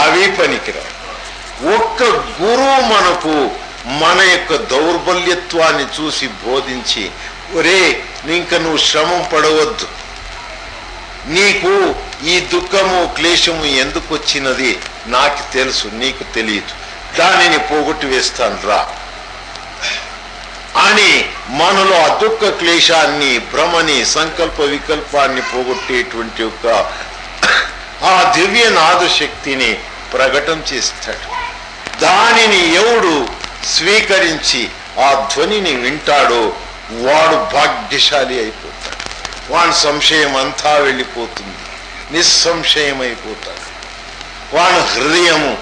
అవి పనికిరావు. ఒక్క గురువు మనకు మన యొక్క దౌర్బల్యత్వాన్ని చూసి బోధించి, ఒరే ఇంక నువ్వు శ్రమం పడవద్దు, నీకు ఈ దుఃఖము క్లేశము ఎందుకు వచ్చినది నాకు తెలుసు, నీకు తెలియదు, దానిని పోగొట్టి వేస్తాను రా అని మనలో ఆ దుఃఖ క్లేశాన్ని, భ్రమని, సంకల్ప వికల్పాన్ని పోగొట్టేటువంటి ఒక ఆ దివ్య నాద శక్తిని ప్రకటన చేస్తాడు. దానిని ఎవడు స్వీకరించి ఆ ధ్వనిని వింటాడో వాడు భాగ్యశాలి అయిపోతాడు. వాని సంశయం అంతా వెళ్ళిపోతుంది, నిస్సంశయమైపోతాడు. వాని హృదయము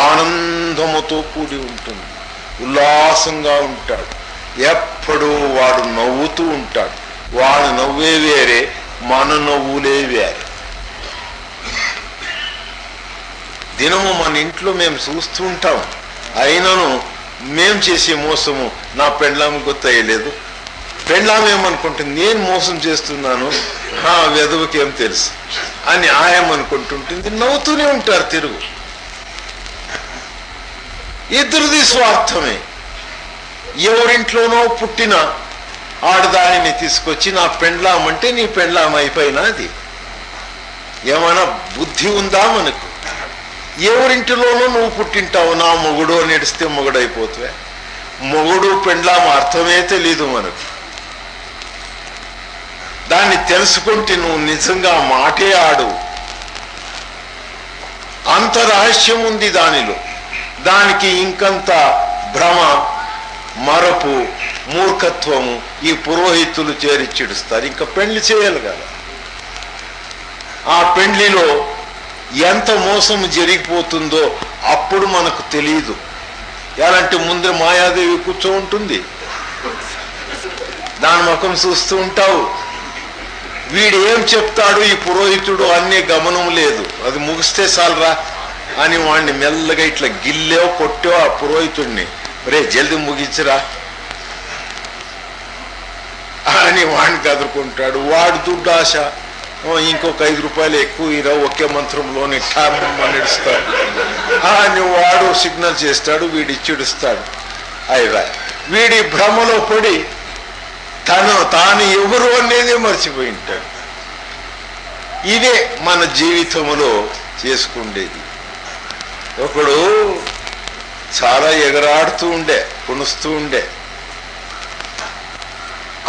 ఆనందముతో కూడి ఉంటుంది, ఉల్లాసంగా ఉంటాడు. ఎప్పుడూ వాడు నవ్వుతూ ఉంటాడు. వాడు నవ్వే వేరే, మన నవ్వులే వేరే. దినము మన ఇంట్లో మేము చూస్తూ ఉంటాం. అయినను మేం చేసే మోసము నా పెండ్లాము గుర్తయ్యలేదు, పెండ్లామేమనుకుంటుంది నేను మోసం చేస్తున్నాను, వెధవకి ఏం తెలుసు అని ఆయమనుకుంటుంటుంది. నవ్వుతూనే ఉంటారు తిరుగు. ఇద్దరిది స్వార్థమే. ఎవరింట్లోనో పుట్టిన ఆడదానిని తీసుకొచ్చి నా పెండ్లామంటే నీ పెండ్లాం అయిపోయినా అది ఏమైనా బుద్ధి ఉందా మనకు? ఎవరింటిలోనూ నువ్వు పుట్టింటావు, నా మొగుడు అని ఎడిస్తే మొగుడైపోతువే. మొగుడు పెండ్లాం అర్థమే తెలీదు మనకు. దాన్ని తెలుసుకుంటే నువ్వు నిజంగా మాటే ఆడు. అంత రహస్యం ఉంది దానిలో. దానికి ఇంకంత భ్రమ, మరపు, మూర్ఖత్వము ఈ పురోహితులు చేరి చిడుస్తారు. ఇంకా పెళ్లి చేయాలి కదా. ఆ పెళ్లిలో ఎంత మోసం జరిగిపోతుందో అప్పుడు మనకు తెలియదు. ఎలాంటి ముందర మాయాదేవి కూర్చో ఉంటుంది, దాని ముఖం చూస్తూ ఉంటావు. వీడు ఏం చెప్తాడు ఈ పురోహితుడు అనే గమనం లేదు. అది ముగిస్తే చాలరా అని వాడిని మెల్లగా ఇట్లా గిల్లేవో కొట్టో ఆ పురోహితుడిని, రే జల్దీ ముగించరా అని వాడిని కదురుకుంటాడు. వాడు దుడ్డు ఆశ, ఇంకొక 5 రూపాయలు ఎక్కువ ఇరా, ఒకే మంత్రంలోని నడుస్తాడు అని వాడు సిగ్నల్ చేస్తాడు, వీడి ఇచ్చిడుస్తాడు. అయిరా వీడి భ్రమలో పడి తాను ఎవరు అనేది మర్చిపోయి ఉంటాడు. ఇదే మన జీవితంలో చేసుకుండేది. ఒకడు చాలా ఎగరాడుతూ ఉండే, కొనుస్తూ ఉండే.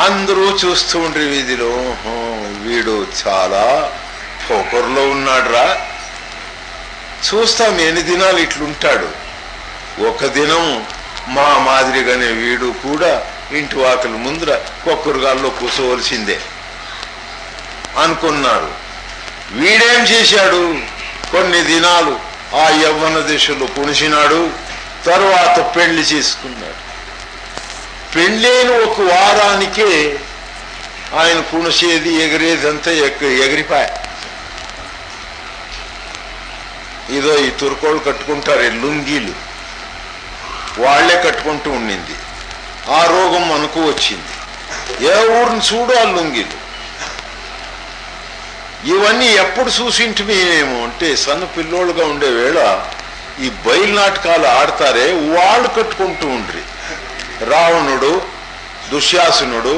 అందరూ చూస్తూ ఉండ్రి వీధిలో, వీడు చాలా పొగరులో ఉన్నాడురా, చూస్తాం ఎన్ని దినాలు ఇట్లుంటాడు. ఒక దినం మా మాదిరిగానే వీడు కూడా ఇంటి వాకలి ముందర కొక్కరుగాల్లో కూర్చోవలసిందే అనుకున్నారు. వీడేం చేశాడు, కొన్ని దినాలు ఆ యవ్వన దశలో కొనిసినాడు. తర్వాత పెళ్లి చేసుకున్నాడు. పెళ్ళైన ఒక వారానికే ఆయన కుణసేది ఎగిరేదంతా ఎగిరిపాయ. ఇదో ఈ తుర్కోళ్ళు కట్టుకుంటారు లుంగీలు, వాళ్లే కట్టుకుంటూ ఉండింది. ఆ రోగం మనకు వచ్చింది. ఏ ఊరిని చూడు ఆ లుంగీలు. ఇవన్నీ ఎప్పుడు చూసింటిమేమో అంటే సన్న పిల్లోళ్ళుగా ఉండే వేళ ఈ బయలు నాటకాలు ఆడతారే వాళ్ళు కట్టుకుంటూ ఉండ్రి. రావణుడు, దుశ్శాసనుడు,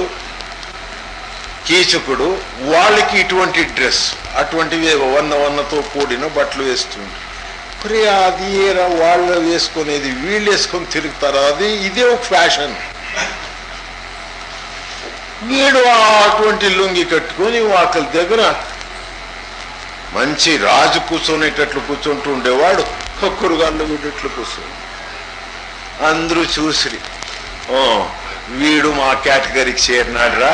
కీచకుడు వాళ్ళకి ఇటువంటి డ్రెస్, అటువంటివి వన్నతో కూడిన బట్టలు వేస్తుండ్రి. మరి అది ఏరా వాళ్ళు వేసుకునేది, వీళ్ళు వేసుకొని తిరుగుతారా? అది ఇదే ఒక ఫ్యాషన్. వీడు అటువంటి లుంగి కట్టుకొని వాకలి దగ్గర మంచి రాజు కూర్చొనేటట్లు కూర్చుంటూ ఉండేవాడు. కొక్కురుగాళ్ళు వీడెట్లు కూర్చొని అందరూ చూసిరి, వీడు మా కేటగిరీకి చేరినాడు రా,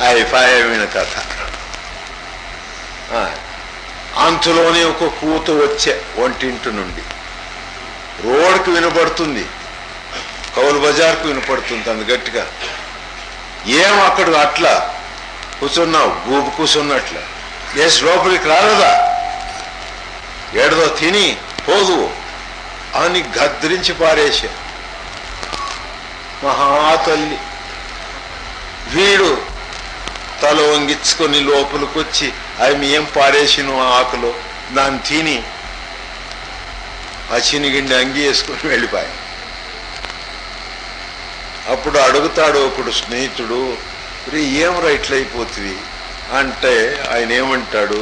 అయిపోయిన కథ. అంతలోనే ఒక కూత వచ్చే ఒంటింటి నుండి రోడ్కి వినపడుతుంది, కౌలు బజార్కు వినపడుతుంది అంత గట్టిగా. ఏం అక్కడ అట్లా కూర్చున్నావు, గూబు కూర్చున్నట్ల, వేసి లోపలికి రాలేదా, ఏడదో తిని పోదు అని గద్రించి పారేసా. మహాతల్లి వీడు తల వంగించుకొని లోపలికి వచ్చి అవి ఏం పారేసిన ఆకులో దాన్ని తిని ఆ చినిగిండి అంగి వేసుకొని వెళ్ళిపోయి. అప్పుడు అడుగుతాడు ఒకడు స్నేహితుడు, రే ఏం రైట్లయిపోతుంది అంటే ఆయన ఏమంటాడు,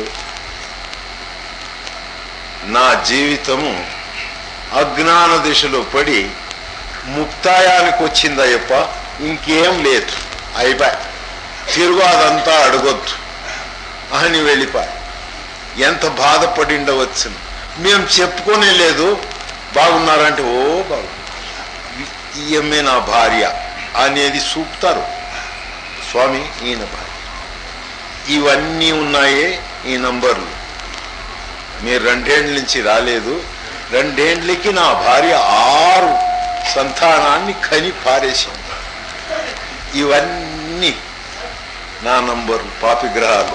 నా జీవితము అజ్ఞాన దిశలో పడి ముక్తాయానికి వచ్చిందయ్యప్ప, ఇంకేం లేదు, అయిపోయి తిరుగు అదంతా అడగొద్దు అని వెళ్ళిపోయి. ఎంత బాధపడిండవచ్చును. మేము చెప్పుకునే లేదు, బాగున్నారంటే ఓ బాగు, ఈఎంఏ నా భార్య అనేది చూపుతారు. స్వామి ఈయన భార్య, ఇవన్నీ ఉన్నాయే ఈ నంబర్లు. మీరు 2 ఏళ్ళ నుంచి రాలేదు, 2 ఏళ్ళకి నా భార్య 6 సంతానాన్ని కని పారేసింది. ఇవన్నీ నా నంబర్లు, పాపిగ్రహాలు.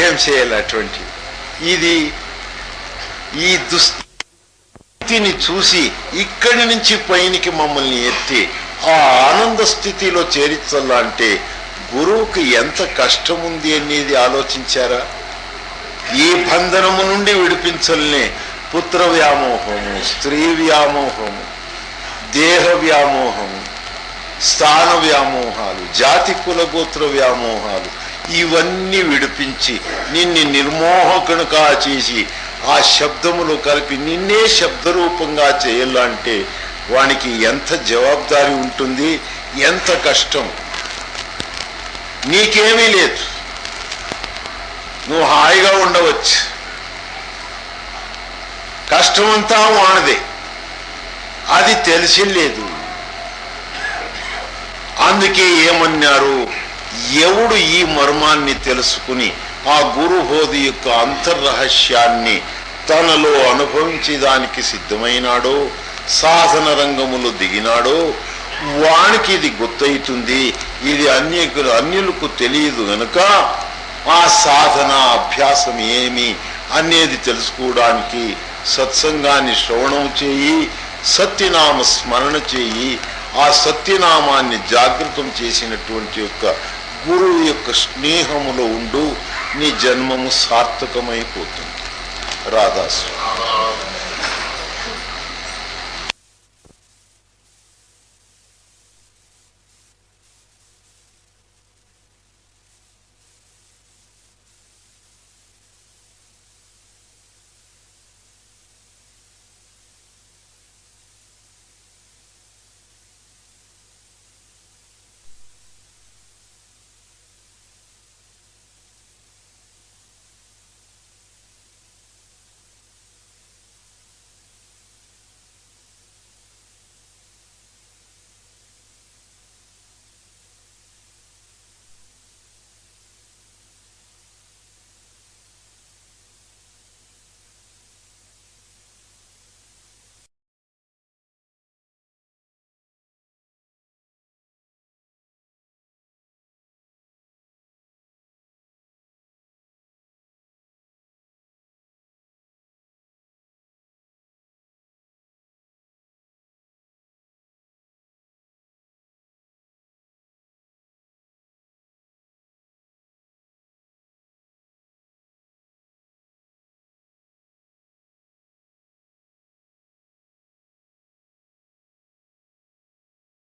ఏం చేయాలి అటువంటి? ఇది ఈ దుస్థితిని చూసి ఇక్కడి నుంచి పైనికి మమ్మల్ని ఎత్తి ఆ ఆనంద స్థితిలో చేర్చాలంటే గురువుకి ఎంత కష్టం ఉంది అనేది ఆలోచించారా? ఈ బంధనము నుండి విడిపించల్నే పుత్ర వ్యామోహము, స్త్రీ వ్యామోహము, దేహ వ్యామోహము, స్థాన వ్యామోహాలు, జాతి కులగోత్ర వ్యామోహాలు, ఇవన్నీ విడిపించి నిన్ను నిర్మోహకునిగా చేసి ఆ శబ్దములు కలిపి నిన్నే శబ్దరూపంగా చేయాలంటే వానికి ఎంత జవాబుదారీ ఉంటుంది, ఎంత కష్టం. నీకేమీ లేదు, నువ్వు హాయిగా ఉండవచ్చు, కష్టమంతా వానదే, అది తెలిసి లేదు. అందుకే ఏమన్నారు, ఎవడు ఈ మర్మాన్ని తెలుసుకుని ఆ గురుబోధి యొక్క అంతర్రహస్యాన్ని తనలో అనుభవించేదానికి సిద్ధమైనాడో, సాధన రంగములు దిగినాడో, వానికి ఇది గుర్తవుతుంది. ఇది అన్యులకు తెలియదు గనుక ఆ సాధన అభ్యాసం ఏమి అనేది తెలుసుకోవడానికి సత్సంగాన్ని శ్రవణం చేయి, సత్యనామ స్మరణ చేయి. ఆ సత్యనామాన్ని జాగృతం చేసినటువంటి యొక్క గురువు యొక్క స్నేహములో ఉండు, నీ జన్మము సార్థకమైపోతుంది. రాధాసు.